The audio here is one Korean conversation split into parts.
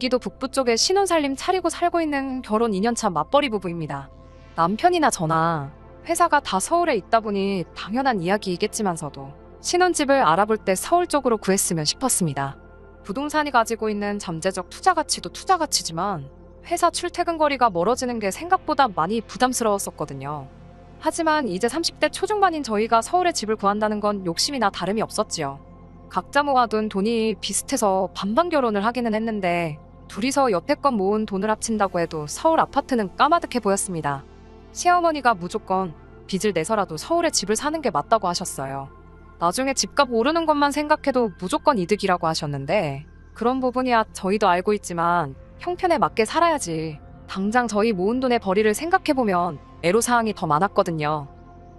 경기도 북부 쪽에 신혼살림 차리고 살고 있는 결혼 2년차 맞벌이 부부입니다. 남편이나 저나 회사가 다 서울에 있다 보니 당연한 이야기이겠지만서도 신혼집을 알아볼 때 서울 쪽으로 구했으면 싶었습니다. 부동산이 가지고 있는 잠재적 투자 가치도 투자 가치지만 회사 출퇴근 거리가 멀어지는 게 생각보다 많이 부담스러웠었거든요. 하지만 이제 30대 초중반인 저희가 서울에 집을 구한다는 건 욕심이나 다름이 없었지요. 각자 모아둔 돈이 비슷해서 반반 결혼을 하기는 했는데 둘이서 여태껏 모은 돈을 합친다고 해도 서울 아파트는 까마득해 보였습니다. 시어머니가 무조건 빚을 내서라도 서울에 집을 사는 게 맞다고 하셨어요. 나중에 집값 오르는 것만 생각해도 무조건 이득이라고 하셨는데 그런 부분이야 저희도 알고 있지만 형편에 맞게 살아야지. 당장 저희 모은 돈의 벌이를 생각해보면 애로사항이 더 많았거든요.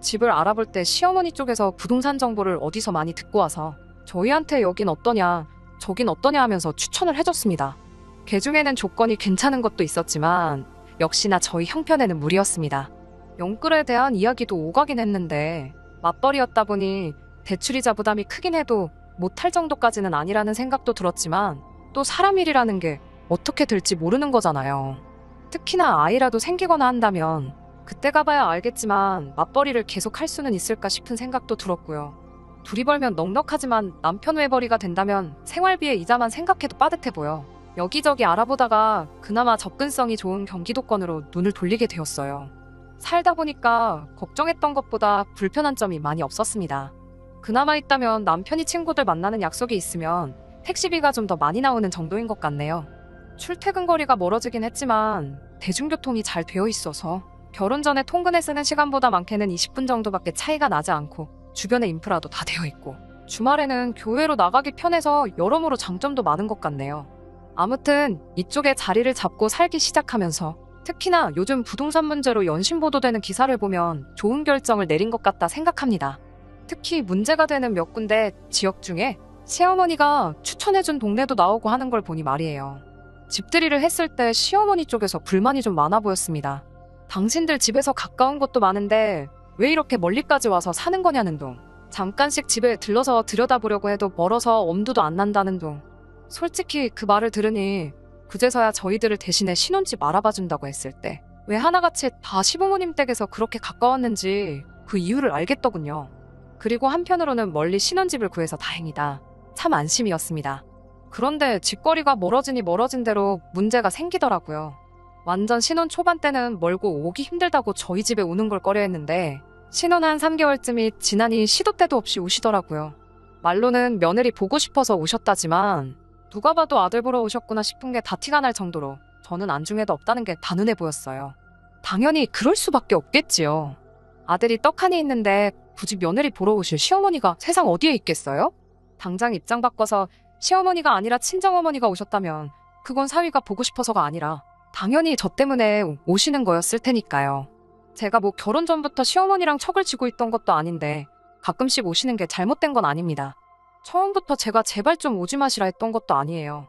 집을 알아볼 때 시어머니 쪽에서 부동산 정보를 어디서 많이 듣고 와서 저희한테 여긴 어떠냐 저긴 어떠냐 하면서 추천을 해줬습니다. 그중에는 조건이 괜찮은 것도 있었지만 역시나 저희 형편에는 무리였습니다. 영끌에 대한 이야기도 오가긴 했는데 맞벌이였다 보니 대출이자 부담이 크긴 해도 못할 정도까지는 아니라는 생각도 들었지만 또 사람 일이라는 게 어떻게 될지 모르는 거잖아요. 특히나 아이라도 생기거나 한다면 그때 가봐야 알겠지만 맞벌이를 계속 할 수는 있을까 싶은 생각도 들었고요. 둘이 벌면 넉넉하지만 남편 외벌이가 된다면 생활비의 이자만 생각해도 빠듯해 보여. 여기저기 알아보다가 그나마 접근성이 좋은 경기도권으로 눈을 돌리게 되었어요. 살다 보니까 걱정했던 것보다 불편한 점이 많이 없었습니다. 그나마 있다면 남편이 친구들 만나는 약속이 있으면 택시비가 좀 더 많이 나오는 정도인 것 같네요. 출퇴근 거리가 멀어지긴 했지만 대중교통이 잘 되어 있어서 결혼 전에 통근에 쓰는 시간보다 많게는 20분 정도밖에 차이가 나지 않고 주변에 인프라도 다 되어 있고 주말에는 교회로 나가기 편해서 여러모로 장점도 많은 것 같네요. 아무튼 이쪽에 자리를 잡고 살기 시작하면서 특히나 요즘 부동산 문제로 연신 보도되는 기사를 보면 좋은 결정을 내린 것 같다 생각합니다. 특히 문제가 되는 몇 군데 지역 중에 시어머니가 추천해준 동네도 나오고 하는 걸 보니 말이에요. 집들이를 했을 때 시어머니 쪽에서 불만이 좀 많아 보였습니다. 당신들 집에서 가까운 곳도 많은데 왜 이렇게 멀리까지 와서 사는 거냐는 둥. 잠깐씩 집에 들러서 들여다보려고 해도 멀어서 엄두도 안 난다는 둥. 솔직히 그 말을 들으니 그제서야 저희들을 대신에 신혼집 알아봐준다고 했을 때 왜 하나같이 다 시부모님 댁에서 그렇게 가까웠는지 그 이유를 알겠더군요. 그리고 한편으로는 멀리 신혼집을 구해서 다행이다. 참 안심이었습니다. 그런데 집거리가 멀어지니 멀어진 대로 문제가 생기더라고요. 완전 신혼 초반 때는 멀고 오기 힘들다고 저희 집에 오는 걸 꺼려했는데 신혼 한 3개월쯤이 지나니 시도 때도 없이 오시더라고요. 말로는 며느리 보고 싶어서 오셨다지만 누가 봐도 아들 보러 오셨구나 싶은 게 다 티가 날 정도로 저는 안중에도 없다는 게 다 눈에 보였어요. 당연히 그럴 수밖에 없겠지요. 아들이 떡하니 있는데 굳이 며느리 보러 오실 시어머니가 세상 어디에 있겠어요? 당장 입장 바꿔서 시어머니가 아니라 친정어머니가 오셨다면 그건 사위가 보고 싶어서가 아니라 당연히 저 때문에 오시는 거였을 테니까요. 제가 뭐 결혼 전부터 시어머니랑 척을 지고 있던 것도 아닌데 가끔씩 오시는 게 잘못된 건 아닙니다. 처음부터 제가 제발 좀 오지 마시라 했던 것도 아니에요.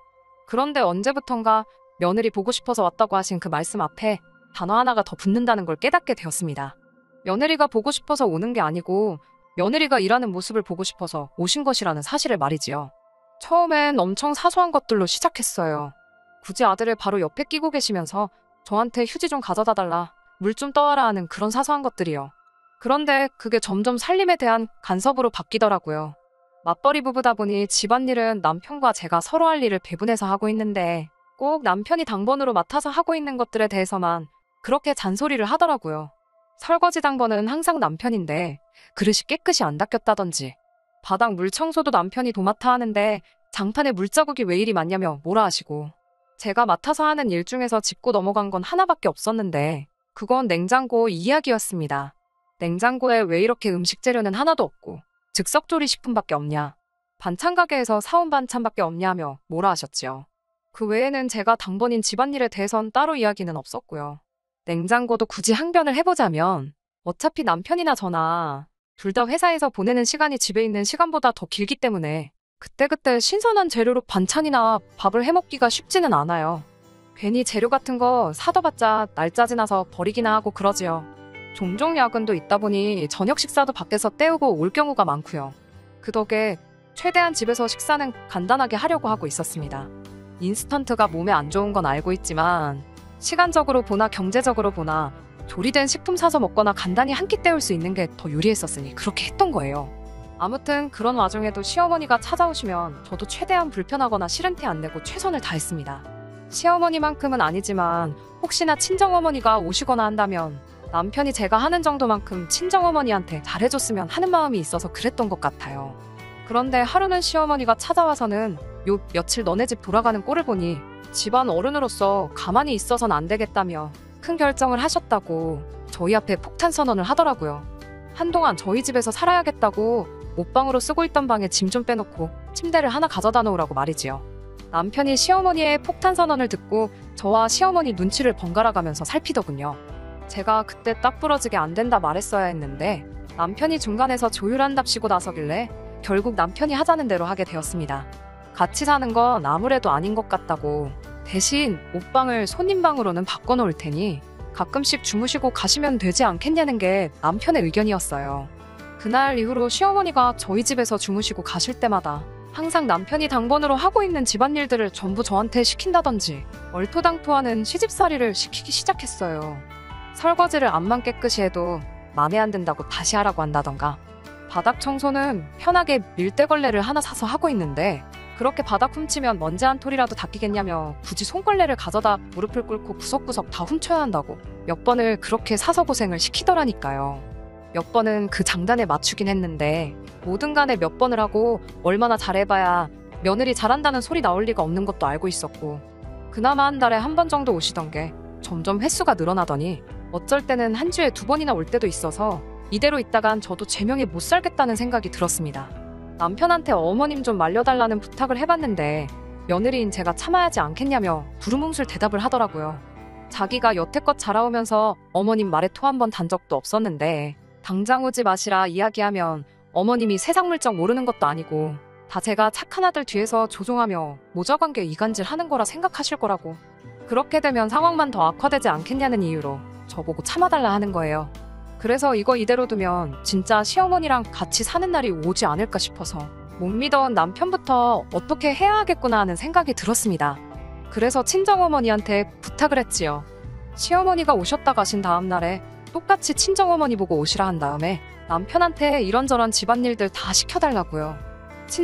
그런데 언제부턴가 며느리 보고 싶어서 왔다고 하신 그 말씀 앞에 단어 하나가 더 붙는다는 걸 깨닫게 되었습니다. 며느리가 보고 싶어서 오는 게 아니고 며느리가 일하는 모습을 보고 싶어서 오신 것이라는 사실을 말이지요. 처음엔 엄청 사소한 것들로 시작했어요. 굳이 아들을 바로 옆에 끼고 계시면서 저한테 휴지 좀 가져다 달라, 물 좀 떠와라 하는 그런 사소한 것들이요. 그런데 그게 점점 살림에 대한 간섭으로 바뀌더라고요. 맞벌이 부부다 보니 집안일은 남편과 제가 서로 할 일을 배분해서 하고 있는데 꼭 남편이 당번으로 맡아서 하고 있는 것들에 대해서만 그렇게 잔소리를 하더라고요. 설거지 당번은 항상 남편인데 그릇이 깨끗이 안 닦였다든지 바닥 물 청소도 남편이 도맡아 하는데 장판에 물자국이 왜 이리 많냐며 뭐라 하시고 제가 맡아서 하는 일 중에서 짚고 넘어간 건 하나밖에 없었는데 그건 냉장고 이야기였습니다. 냉장고에 왜 이렇게 음식 재료는 하나도 없고 즉석조리식품밖에 없냐, 반찬 가게에서 사온 반찬밖에 없냐며 뭐라 하셨지요. 그 외에는 제가 당번인 집안일에 대해선 따로 이야기는 없었고요. 냉장고도 굳이 항변을 해보자면 어차피 남편이나 저나 둘 다 회사에서 보내는 시간이 집에 있는 시간보다 더 길기 때문에 그때그때 신선한 재료로 반찬이나 밥을 해먹기가 쉽지는 않아요. 괜히 재료 같은 거 사둬봤자 날짜 지나서 버리기나 하고 그러지요. 종종 야근도 있다 보니 저녁 식사도 밖에서 때우고 올 경우가 많고요. 그 덕에 최대한 집에서 식사는 간단하게 하려고 하고 있었습니다. 인스턴트가 몸에 안 좋은 건 알고 있지만 시간적으로 보나 경제적으로 보나 조리된 식품 사서 먹거나 간단히 한 끼 때울 수 있는 게 더 유리했었으니 그렇게 했던 거예요. 아무튼 그런 와중에도 시어머니가 찾아오시면 저도 최대한 불편하거나 싫은 티 안 내고 최선을 다했습니다. 시어머니만큼은 아니지만 혹시나 친정어머니가 오시거나 한다면 남편이 제가 하는 정도만큼 친정어머니한테 잘해줬으면 하는 마음이 있어서 그랬던 것 같아요. 그런데 하루는 시어머니가 찾아와서는 요 며칠 너네 집 돌아가는 꼴을 보니 집안 어른으로서 가만히 있어선 안 되겠다며 큰 결정을 하셨다고 저희 앞에 폭탄 선언을 하더라고요. 한동안 저희 집에서 살아야겠다고 옷방으로 쓰고 있던 방에 짐 좀 빼놓고 침대를 하나 가져다 놓으라고 말이지요. 남편이 시어머니의 폭탄 선언을 듣고 저와 시어머니 눈치를 번갈아 가면서 살피더군요. 제가 그때 딱 부러지게 안 된다 말했어야 했는데 남편이 중간에서 조율한답시고 나서길래 결국 남편이 하자는 대로 하게 되었습니다. 같이 사는 건 아무래도 아닌 것 같다고 대신 옷방을 손님방으로는 바꿔놓을 테니 가끔씩 주무시고 가시면 되지 않겠냐는 게 남편의 의견이었어요. 그날 이후로 시어머니가 저희 집에서 주무시고 가실 때마다 항상 남편이 당번으로 하고 있는 집안일들을 전부 저한테 시킨다든지 얼토당토하는 시집살이를 시키기 시작했어요. 설거지를 암만 깨끗이 해도 맘에 안 든다고 다시 하라고 한다던가 바닥 청소는 편하게 밀대걸레를 하나 사서 하고 있는데 그렇게 바닥 훔치면 먼지 한 톨이라도 닦이겠냐며 굳이 손걸레를 가져다 무릎을 꿇고 구석구석 다 훔쳐야 한다고 몇 번을 그렇게 사서 고생을 시키더라니까요. 몇 번은 그 장단에 맞추긴 했는데 뭐든 간에 몇 번을 하고 얼마나 잘해봐야 며느리 잘한다는 소리 나올 리가 없는 것도 알고 있었고 그나마 한 달에 한 번 정도 오시던 게 점점 횟수가 늘어나더니 어쩔 때는 한 주에 2번이나 올 때도 있어서 이대로 있다간 저도 제명에 못 살겠다는 생각이 들었습니다. 남편한테 어머님 좀 말려달라는 부탁을 해봤는데 며느리인 제가 참아야지 않겠냐며 두루뭉술 대답을 하더라고요. 자기가 여태껏 자라오면서 어머님 말에 토 한 번 단 적도 없었는데 당장 오지 마시라 이야기하면 어머님이 세상 물정 모르는 것도 아니고 다 제가 착한 아들 뒤에서 조종하며 모자관계 이간질 하는 거라 생각하실 거라고 그렇게 되면 상황만 더 악화되지 않겠냐는 이유로 저보고 참아달라 하는 거예요. 그래서 이거 이대로 두면 진짜 시어머니랑 같이 사는 날이 오지 않을까 싶어서 못 믿어온 남편부터 어떻게 해야 하겠구나 하는 생각이 들었습니다. 그래서 친정어머니한테 부탁을 했지요. 시어머니가 오셨다 가신 다음 날에 똑같이 친정어머니 보고 오시라 한 다음에 남편한테 이런저런 집안일들 다 시켜달라고요.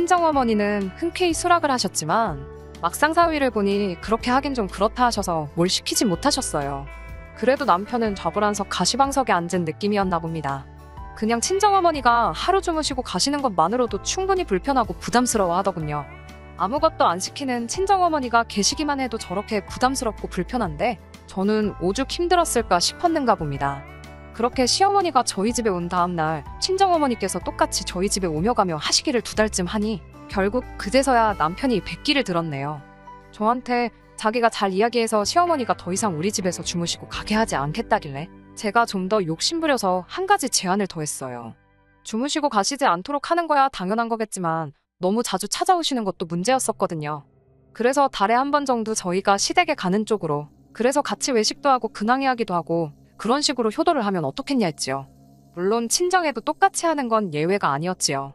친정어머니는 흔쾌히 수락을 하셨지만 막상 사위를 보니 그렇게 하긴 좀 그렇다 하셔서 뭘 시키지 못하셨어요. 그래도 남편은 좌불안석 가시방석에 앉은 느낌이었나 봅니다. 그냥 친정어머니가 하루 주무시고 가시는 것만으로도 충분히 불편하고 부담스러워 하더군요. 아무것도 안 시키는 친정어머니가 계시기만 해도 저렇게 부담스럽고 불편한데 저는 오죽 힘들었을까 싶었는가 봅니다. 그렇게 시어머니가 저희 집에 온 다음 날 친정어머니께서 똑같이 저희 집에 오며 가며 하시기를 2달쯤 하니 결국 그제서야 남편이 백기를 들었네요. 저한테 자기가 잘 이야기해서 시어머니가 더 이상 우리 집에서 주무시고 가게 하지 않겠다길래 제가 좀 더 욕심부려서 한 가지 제안을 더했어요. 주무시고 가시지 않도록 하는 거야 당연한 거겠지만 너무 자주 찾아오시는 것도 문제였었거든요. 그래서 달에 한 번 정도 저희가 시댁에 가는 쪽으로 그래서 같이 외식도 하고 근황 이야기도 하고 그런 식으로 효도를 하면 어떻겠냐 했지요. 물론 친정에도 똑같이 하는 건 예외가 아니었지요.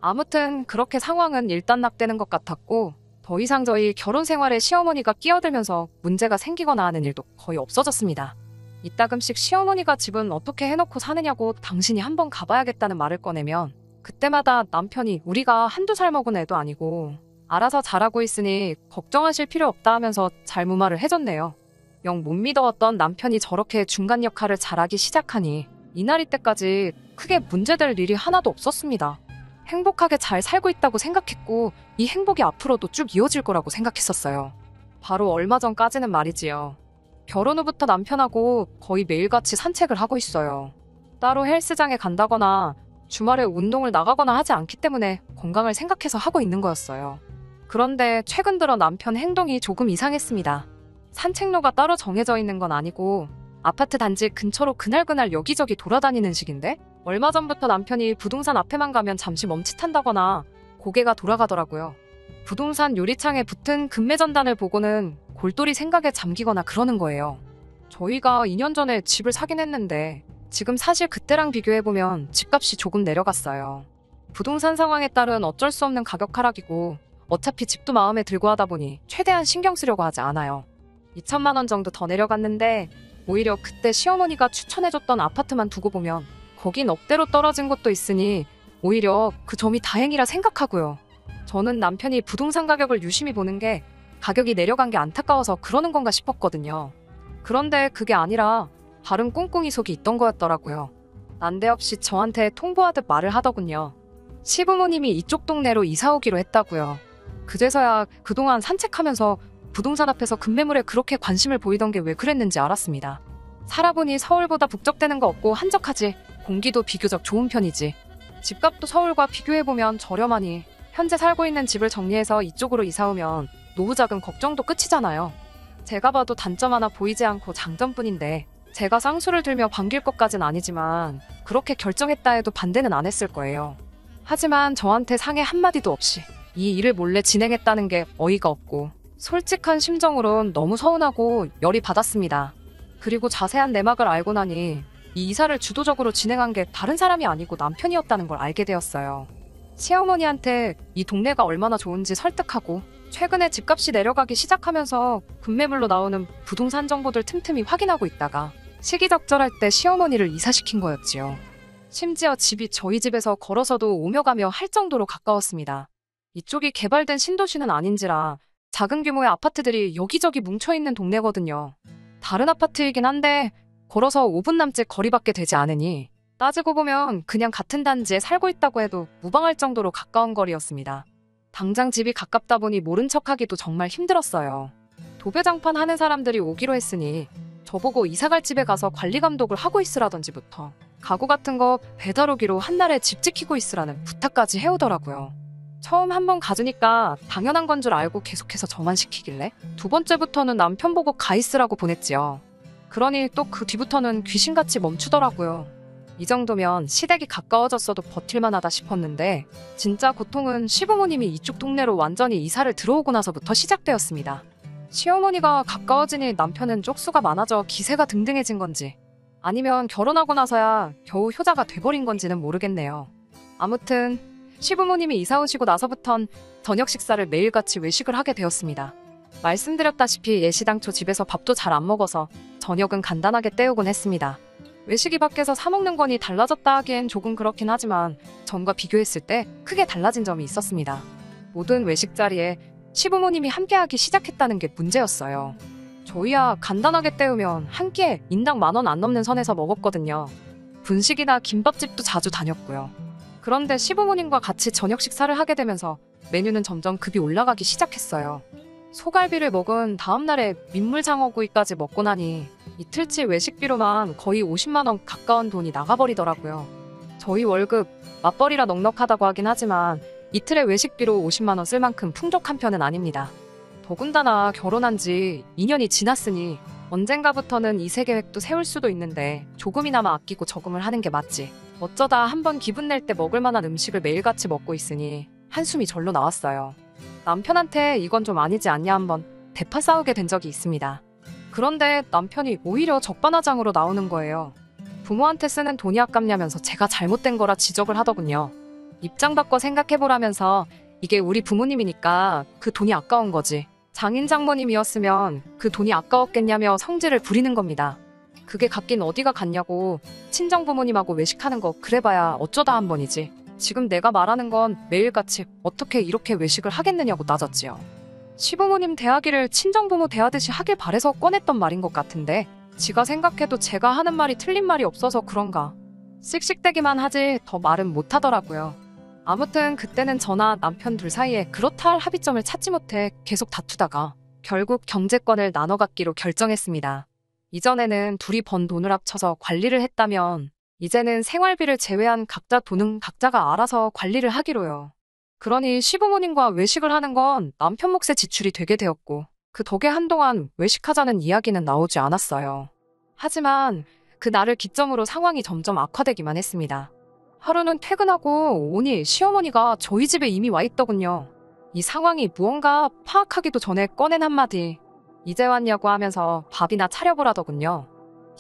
아무튼 그렇게 상황은 일단락되는 것 같았고 더 이상 저희 결혼 생활에 시어머니가 끼어들면서 문제가 생기거나 하는 일도 거의 없어졌습니다. 이따금씩 시어머니가 집은 어떻게 해놓고 사느냐고 당신이 한번 가봐야겠다는 말을 꺼내면 그때마다 남편이 우리가 한두 살 먹은 애도 아니고 알아서 잘하고 있으니 걱정하실 필요 없다 하면서 잘 무마를 해줬네요. 영 못 믿어왔던 남편이 저렇게 중간 역할을 잘하기 시작하니 이날이 때까지 크게 문제될 일이 하나도 없었습니다. 행복하게 잘 살고 있다고 생각했고 이 행복이 앞으로도 쭉 이어질 거라고 생각했었어요. 바로 얼마 전까지는 말이지요. 결혼 후부터 남편하고 거의 매일같이 산책을 하고 있어요. 따로 헬스장에 간다거나 주말에 운동을 나가거나 하지 않기 때문에 건강을 생각해서 하고 있는 거였어요. 그런데 최근 들어 남편 행동이 조금 이상했습니다. 산책로가 따로 정해져 있는 건 아니고 아파트 단지 근처로 그날그날 여기저기 돌아다니는 식인데 얼마 전부터 남편이 부동산 앞에만 가면 잠시 멈칫한다거나 고개가 돌아가더라고요. 부동산 유리창에 붙은 금매전단을 보고는 골똘히 생각에 잠기거나 그러는 거예요. 저희가 2년 전에 집을 사긴 했는데 지금 사실 그때랑 비교해보면 집값이 조금 내려갔어요. 부동산 상황에 따른 어쩔 수 없는 가격 하락이고 어차피 집도 마음에 들고 하다 보니 최대한 신경 쓰려고 하지 않아요. 2천만 원 정도 더 내려갔는데 오히려 그때 시어머니가 추천해줬던 아파트만 두고 보면 거긴 억대로 떨어진 곳도 있으니 오히려 그 점이 다행이라 생각하고요. 저는 남편이 부동산 가격을 유심히 보는 게 가격이 내려간 게 안타까워서 그러는 건가 싶었거든요. 그런데 그게 아니라 다른 꿍꿍이 속이 있던 거였더라고요. 난데없이 저한테 통보하듯 말을 하더군요. 시부모님이 이쪽 동네로 이사 오기로 했다고요. 그제서야 그동안 산책하면서 부동산 앞에서 급매물에 그렇게 관심을 보이던 게 왜 그랬는지 알았습니다. 살아보니 서울보다 북적대는 거 없고 한적하지, 공기도 비교적 좋은 편이지. 집값도 서울과 비교해보면 저렴하니 현재 살고 있는 집을 정리해서 이쪽으로 이사 오면 노후 자금 걱정도 끝이잖아요. 제가 봐도 단점 하나 보이지 않고 장점뿐인데 제가 쌍수를 들며 반길 것까진 아니지만 그렇게 결정했다 해도 반대는 안 했을 거예요. 하지만 저한테 상의 한마디도 없이 이 일을 몰래 진행했다는 게 어이가 없고 솔직한 심정으론 너무 서운하고 열이 받았습니다. 그리고 자세한 내막을 알고 나니 이 이사를 주도적으로 진행한 게 다른 사람이 아니고 남편이었다는 걸 알게 되었어요. 시어머니한테 이 동네가 얼마나 좋은지 설득하고 최근에 집값이 내려가기 시작하면서 급매물로 나오는 부동산 정보들 틈틈이 확인하고 있다가 시기적절할 때 시어머니를 이사시킨 거였지요. 심지어 집이 저희 집에서 걸어서도 오며 가며 할 정도로 가까웠습니다. 이쪽이 개발된 신도시는 아닌지라 작은 규모의 아파트들이 여기저기 뭉쳐있는 동네거든요. 다른 아파트이긴 한데 걸어서 5분 남짓 거리밖에 되지 않으니 따지고 보면 그냥 같은 단지에 살고 있다고 해도 무방할 정도로 가까운 거리였습니다. 당장 집이 가깝다 보니 모른 척하기도 정말 힘들었어요. 도배장판 하는 사람들이 오기로 했으니 저보고 이사갈 집에 가서 관리감독을 하고 있으라던지부터 가구 같은 거 배달 오기로 한날에 집 지키고 있으라는 부탁까지 해오더라고요. 처음 한번 가주니까 당연한 건 줄 알고 계속해서 저만 시키길래 두 번째부터는 남편 보고 가 있으라고 보냈지요. 그러니 또 그 뒤부터는 귀신같이 멈추더라고요. 이 정도면 시댁이 가까워졌어도 버틸만하다 싶었는데 진짜 고통은 시부모님이 이쪽 동네로 완전히 이사를 들어오고 나서부터 시작되었습니다. 시어머니가 가까워지니 남편은 쪽수가 많아져 기세가 등등해진 건지 아니면 결혼하고 나서야 겨우 효자가 돼버린 건지는 모르겠네요. 아무튼 시부모님이 이사 오시고 나서부턴 저녁 식사를 매일같이 외식을 하게 되었습니다. 말씀드렸다시피 예시당초 집에서 밥도 잘 안 먹어서 저녁은 간단하게 때우곤 했습니다. 외식이 밖에서 사 먹는 거니 달라졌다 하기엔 조금 그렇긴 하지만 전과 비교했을 때 크게 달라진 점이 있었습니다. 모든 외식 자리에 시부모님이 함께하기 시작했다는 게 문제였어요. 저희야 간단하게 때우면 한 끼에 인당 10,000원 안 넘는 선에서 먹었거든요. 분식이나 김밥집도 자주 다녔고요. 그런데 시부모님과 같이 저녁 식사를 하게 되면서 메뉴는 점점 급이 올라가기 시작했어요. 소갈비를 먹은 다음날에 민물장어구이까지 먹고 나니 이틀치 외식비로만 거의 50만 원 가까운 돈이 나가버리더라고요. 저희 월급 맞벌이라 넉넉하다고 하긴 하지만 이틀의 외식비로 50만 원 쓸 만큼 풍족한 편은 아닙니다. 더군다나 결혼한 지 2년이 지났으니 언젠가부터는 이세 계획도 세울 수도 있는데 조금이나마 아끼고 저금을 하는 게 맞지. 어쩌다 한번 기분 낼 때 먹을 만한 음식을 매일같이 먹고 있으니 한숨이 절로 나왔어요. 남편한테 이건 좀 아니지 않냐 한번 대파 싸우게 된 적이 있습니다. 그런데 남편이 오히려 적반하장으로 나오는 거예요. 부모한테 쓰는 돈이 아깝냐면서 제가 잘못된 거라 지적을 하더군요. 입장 바꿔 생각해보라면서 이게 우리 부모님이니까 그 돈이 아까운 거지. 장인 장모님이었으면 그 돈이 아까웠겠냐며 성질을 부리는 겁니다. 그게 갚긴 어디가 갔냐고 친정 부모님하고 외식하는 거 그래봐야 어쩌다 한 번이지. 지금 내가 말하는 건 매일같이 어떻게 이렇게 외식을 하겠느냐고 따졌지요. 시부모님 대하기를 친정부모 대하듯이 하길 바래서 꺼냈던 말인 것 같은데 지가 생각해도 제가 하는 말이 틀린 말이 없어서 그런가 씩씩대기만 하지 더 말은 못하더라고요. 아무튼 그때는 저나 남편 둘 사이에 그렇다 할 합의점을 찾지 못해 계속 다투다가 결국 경제권을 나눠 갖기로 결정했습니다. 이전에는 둘이 번 돈을 합쳐서 관리를 했다면 이제는 생활비를 제외한 각자 돈은 각자가 알아서 관리를 하기로요. 그러니 시부모님과 외식을 하는 건 남편 몫의 지출이 되게 되었고 그 덕에 한동안 외식하자는 이야기는 나오지 않았어요. 하지만 그 날을 기점으로 상황이 점점 악화되기만 했습니다. 하루는 퇴근하고 오니 시어머니가 저희 집에 이미 와 있더군요. 이 상황이 무언가 파악하기도 전에 꺼낸 한마디 이제 왔냐고 하면서 밥이나 차려보라더군요.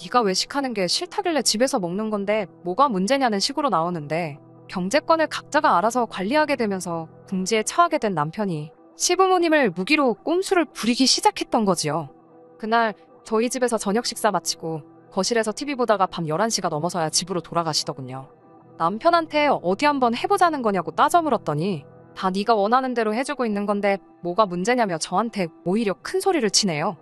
네가 외식하는 게 싫다길래 집에서 먹는 건데 뭐가 문제냐는 식으로 나오는데 경제권을 각자가 알아서 관리하게 되면서 궁지에 처하게 된 남편이 시부모님을 무기로 꼼수를 부리기 시작했던 거지요. 그날 저희 집에서 저녁 식사 마치고 거실에서 TV 보다가 밤 11시가 넘어서야 집으로 돌아가시더군요. 남편한테 어디 한번 해보자는 거냐고 따져 물었더니 다 네가 원하는 대로 해주고 있는 건데 뭐가 문제냐며 저한테 오히려 큰 소리를 치네요.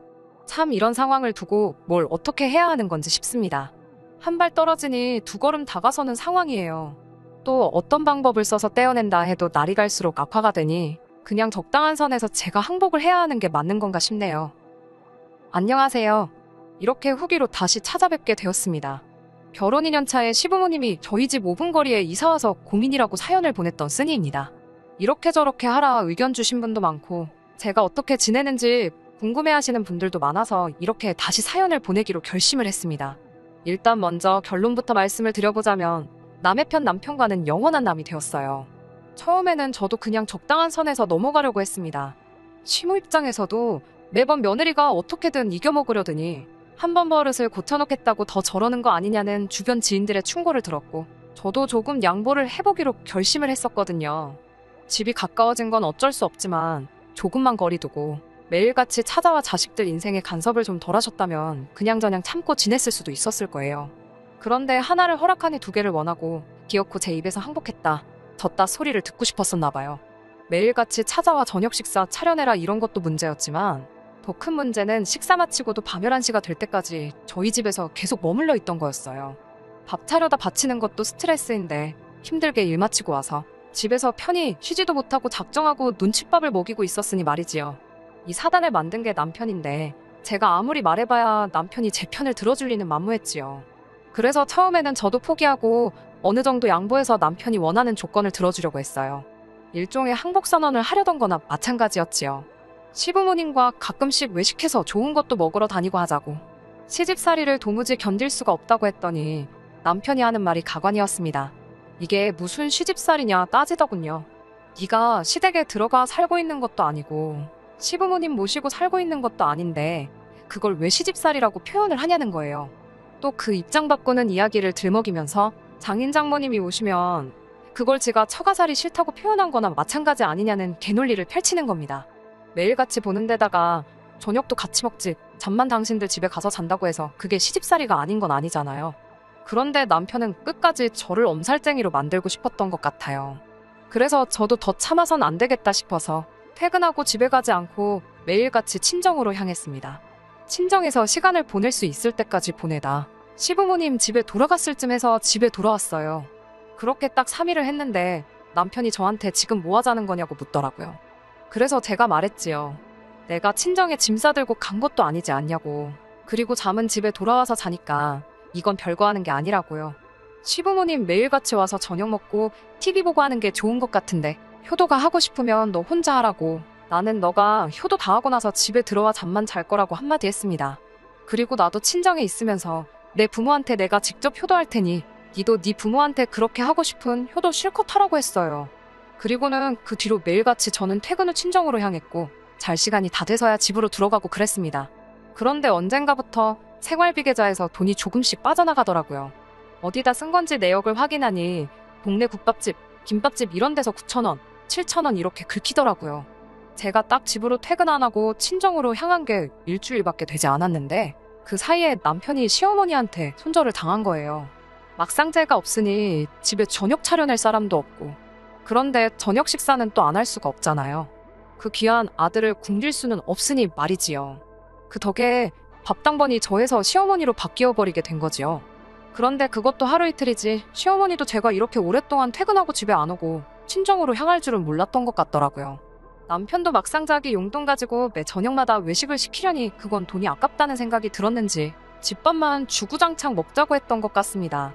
참 이런 상황을 두고 뭘 어떻게 해야 하는 건지 싶습니다. 한 발 떨어지니 두 걸음 다가서는 상황이에요. 또 어떤 방법을 써서 떼어낸다 해도 날이 갈수록 악화가 되니 그냥 적당한 선에서 제가 항복을 해야 하는 게 맞는 건가 싶네요. 안녕하세요. 이렇게 후기로 다시 찾아뵙게 되었습니다. 결혼 2년 차에 시부모님이 저희 집 5분 거리에 이사와서 고민이라고 사연을 보냈던 쓰니입니다. 이렇게 저렇게 하라 의견 주신 분도 많고 제가 어떻게 지내는지 궁금해하시는 분들도 많아서 이렇게 다시 사연을 보내기로 결심을 했습니다. 일단 먼저 결론부터 말씀을 드려보자면 남의 편 남편과는 영원한 남이 되었어요. 처음에는 저도 그냥 적당한 선에서 넘어가려고 했습니다. 시모 입장에서도 매번 며느리가 어떻게든 이겨먹으려더니 한 번 버릇을 고쳐놓겠다고 더 저러는 거 아니냐는 주변 지인들의 충고를 들었고 저도 조금 양보를 해보기로 결심을 했었거든요. 집이 가까워진 건 어쩔 수 없지만 조금만 거리 두고 매일같이 찾아와 자식들 인생에 간섭을 좀 덜 하셨다면 그냥저냥 참고 지냈을 수도 있었을 거예요. 그런데 하나를 허락하니 두 개를 원하고 기어코 제 입에서 항복했다, 졌다 소리를 듣고 싶었었나 봐요. 매일같이 찾아와 저녁 식사 차려내라 이런 것도 문제였지만 더 큰 문제는 식사 마치고도 밤 11시가 될 때까지 저희 집에서 계속 머물러 있던 거였어요. 밥 차려다 바치는 것도 스트레스인데 힘들게 일 마치고 와서 집에서 편히 쉬지도 못하고 작정하고 눈칫밥을 먹이고 있었으니 말이지요. 이 사단을 만든 게 남편인데 제가 아무리 말해봐야 남편이 제 편을 들어줄 리는 만무했지요. 그래서 처음에는 저도 포기하고 어느 정도 양보해서 남편이 원하는 조건을 들어주려고 했어요. 일종의 항복선언을 하려던 거나 마찬가지였지요. 시부모님과 가끔씩 외식해서 좋은 것도 먹으러 다니고 하자고. 시집살이를 도무지 견딜 수가 없다고 했더니 남편이 하는 말이 가관이었습니다. 이게 무슨 시집살이냐 따지더군요. 네가 시댁에 들어가 살고 있는 것도 아니고 시부모님 모시고 살고 있는 것도 아닌데 그걸 왜 시집살이라고 표현을 하냐는 거예요. 또 그 입장 바꾸는 이야기를 들먹이면서 장인 장모님이 오시면 그걸 지가 처가살이 싫다고 표현한 거나 마찬가지 아니냐는 개논리를 펼치는 겁니다. 매일같이 보는 데다가 저녁도 같이 먹지, 잠만 당신들 집에 가서 잔다고 해서 그게 시집살이가 아닌 건 아니잖아요. 그런데 남편은 끝까지 저를 엄살쟁이로 만들고 싶었던 것 같아요. 그래서 저도 더 참아선 안 되겠다 싶어서 퇴근하고 집에 가지 않고 매일같이 친정으로 향했습니다. 친정에서 시간을 보낼 수 있을 때까지 보내다 시부모님 집에 돌아갔을 쯤해서 집에 돌아왔어요. 그렇게 딱 3일을 했는데 남편이 저한테 지금 뭐 하자는 거냐고 묻더라고요. 그래서 제가 말했지요. 내가 친정에 짐 싸들고 간 것도 아니지 않냐고. 그리고 잠은 집에 돌아와서 자니까 이건 별거 하는 게 아니라고요. 시부모님 매일같이 와서 저녁 먹고 TV 보고 하는 게 좋은 것 같은데 효도가 하고 싶으면 너 혼자 하라고. 나는 너가 효도 다 하고 나서 집에 들어와 잠만 잘 거라고 한마디 했습니다. 그리고 나도 친정에 있으면서 내 부모한테 내가 직접 효도할 테니 니도 네 부모한테 그렇게 하고 싶은 효도 실컷 하라고 했어요. 그리고는 그 뒤로 매일같이 저는 퇴근 후 친정으로 향했고 잘 시간이 다 돼서야 집으로 들어가고 그랬습니다. 그런데 언젠가부터 생활비 계좌에서 돈이 조금씩 빠져나가더라고요. 어디다 쓴 건지 내역을 확인하니 동네 국밥집, 김밥집 이런 데서 9,000원, 7,000원 이렇게 긁히더라고요. 제가 딱 집으로 퇴근 안 하고 친정으로 향한 게 일주일밖에 되지 않았는데 그 사이에 남편이 시어머니한테 손절을 당한 거예요. 막상제가 없으니 집에 저녁 차려낼 사람도 없고 그런데 저녁 식사는 또 안 할 수가 없잖아요. 그 귀한 아들을 굶길 수는 없으니 말이지요. 그 덕에 밥당번이 저에서 시어머니로 바뀌어버리게 된 거지요. 그런데 그것도 하루 이틀이지 시어머니도 제가 이렇게 오랫동안 퇴근하고 집에 안 오고 친정으로 향할 줄은 몰랐던 것 같더라고요. 남편도 막상 자기 용돈 가지고 매 저녁마다 외식을 시키려니 그건 돈이 아깝다는 생각이 들었는지 집밥만 주구장창 먹자고 했던 것 같습니다.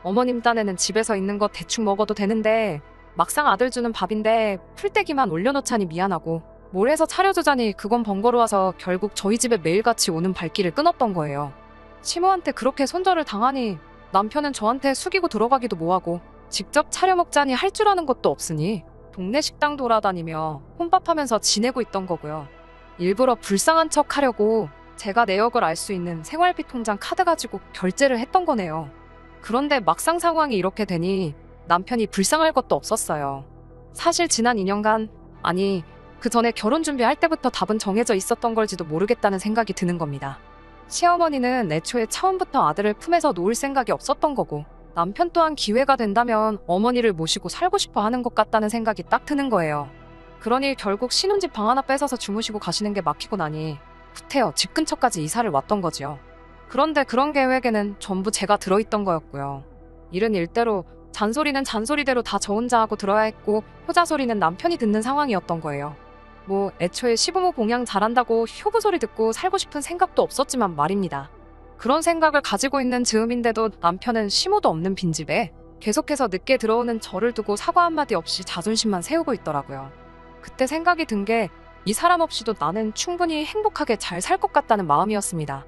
어머님 딴에는 집에서 있는 거 대충 먹어도 되는데 막상 아들 주는 밥인데 풀떼기만 올려놓자니 미안하고 뭘 해서 차려주자니 그건 번거로워서 결국 저희 집에 매일같이 오는 발길을 끊었던 거예요. 시모한테 그렇게 손절을 당하니 남편은 저한테 숙이고 들어가기도 뭐하고 직접 차려 먹자니 할 줄 아는 것도 없으니 동네 식당 돌아다니며 혼밥하면서 지내고 있던 거고요. 일부러 불쌍한 척 하려고 제가 내역을 알 수 있는 생활비 통장 카드 가지고 결제를 했던 거네요. 그런데 막상 상황이 이렇게 되니 남편이 불쌍할 것도 없었어요. 사실 지난 2년간, 아니 그 전에 결혼 준비할 때부터 답은 정해져 있었던 걸지도 모르겠다는 생각이 드는 겁니다. 시어머니는 애초에 처음부터 아들을 품에서 놓을 생각이 없었던 거고, 남편 또한 기회가 된다면 어머니를 모시고 살고 싶어 하는 것 같다는 생각이 딱 드는 거예요. 그러니 결국 신혼집 방 하나 뺏어서 주무시고 가시는 게 막히고 나니 후태여 집 근처까지 이사를 왔던 거지요. 그런데 그런 계획에는 전부 제가 들어있던 거였고요. 일은 일대로, 잔소리는 잔소리대로 다 저 혼자 하고 들어야 했고, 효자 소리는 남편이 듣는 상황이었던 거예요. 뭐 애초에 시부모 봉양 잘한다고 효부 소리 듣고 살고 싶은 생각도 없었지만 말입니다. 그런 생각을 가지고 있는 즈음인데도 남편은 시모도 없는 빈집에 계속해서 늦게 들어오는 저를 두고 사과 한마디 없이 자존심만 세우고 있더라고요. 그때 생각이 든 게 이 사람 없이도 나는 충분히 행복하게 잘 살 것 같다는 마음이었습니다.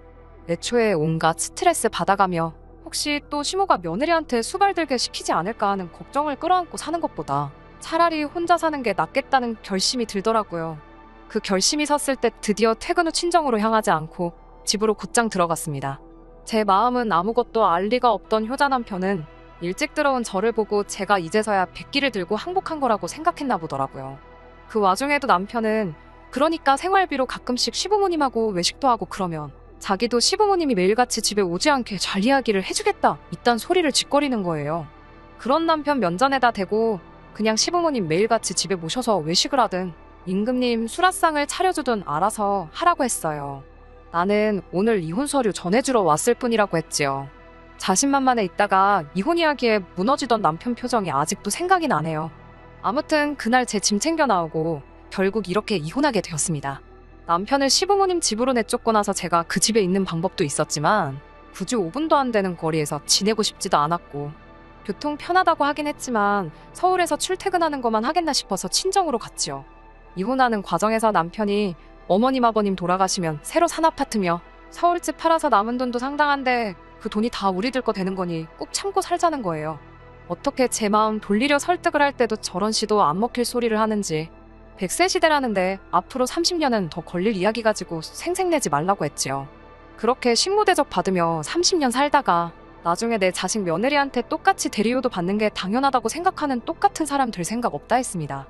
애초에 온갖 스트레스 받아가며 혹시 또 시모가 며느리한테 수발들게 시키지 않을까 하는 걱정을 끌어안고 사는 것보다 차라리 혼자 사는 게 낫겠다는 결심이 들더라고요. 그 결심이 섰을 때 드디어 퇴근 후 친정으로 향하지 않고 집으로 곧장 들어갔습니다. 제 마음은 아무것도 알 리가 없던 효자 남편은 일찍 들어온 저를 보고 제가 이제서야 백기를 들고 항복한 거라고 생각했나 보더라고요. 그 와중에도 남편은 그러니까 생활비로 가끔씩 시부모님하고 외식도 하고 그러면 자기도 시부모님이 매일같이 집에 오지 않게 잘 이야기를 해주겠다 이딴 소리를 짓거리는 거예요. 그런 남편 면전에다 대고 그냥 시부모님 매일같이 집에 모셔서 외식을 하든 임금님 수라상을 차려주든 알아서 하라고 했어요. 나는 오늘 이혼 서류 전해주러 왔을 뿐이라고 했지요. 자신만만해 있다가 이혼 이야기에 무너지던 남편 표정이 아직도 생각이 나네요. 아무튼 그날 제 짐 챙겨 나오고 결국 이렇게 이혼하게 되었습니다. 남편을 시부모님 집으로 내쫓고 나서 제가 그 집에 있는 방법도 있었지만 굳이 5분도 안 되는 거리에서 지내고 싶지도 않았고 교통 편하다고 하긴 했지만 서울에서 출퇴근하는 것만 하겠나 싶어서 친정으로 갔지요. 이혼하는 과정에서 남편이 어머님 아버님 돌아가시면 새로 산 아파트며 서울집 팔아서 남은 돈도 상당한데 그 돈이 다 우리들 거 되는 거니 꾹 참고 살자는 거예요. 어떻게 제 마음 돌리려 설득을 할 때도 저런 시도 안 먹힐 소리를 하는지. 100세 시대라는데 앞으로 30년은 더 걸릴 이야기 가지고 생색내지 말라고 했지요. 그렇게 식모대접 받으며 30년 살다가 나중에 내 자식 며느리한테 똑같이 대리효도 받는 게 당연하다고 생각하는 똑같은 사람 될 생각 없다 했습니다.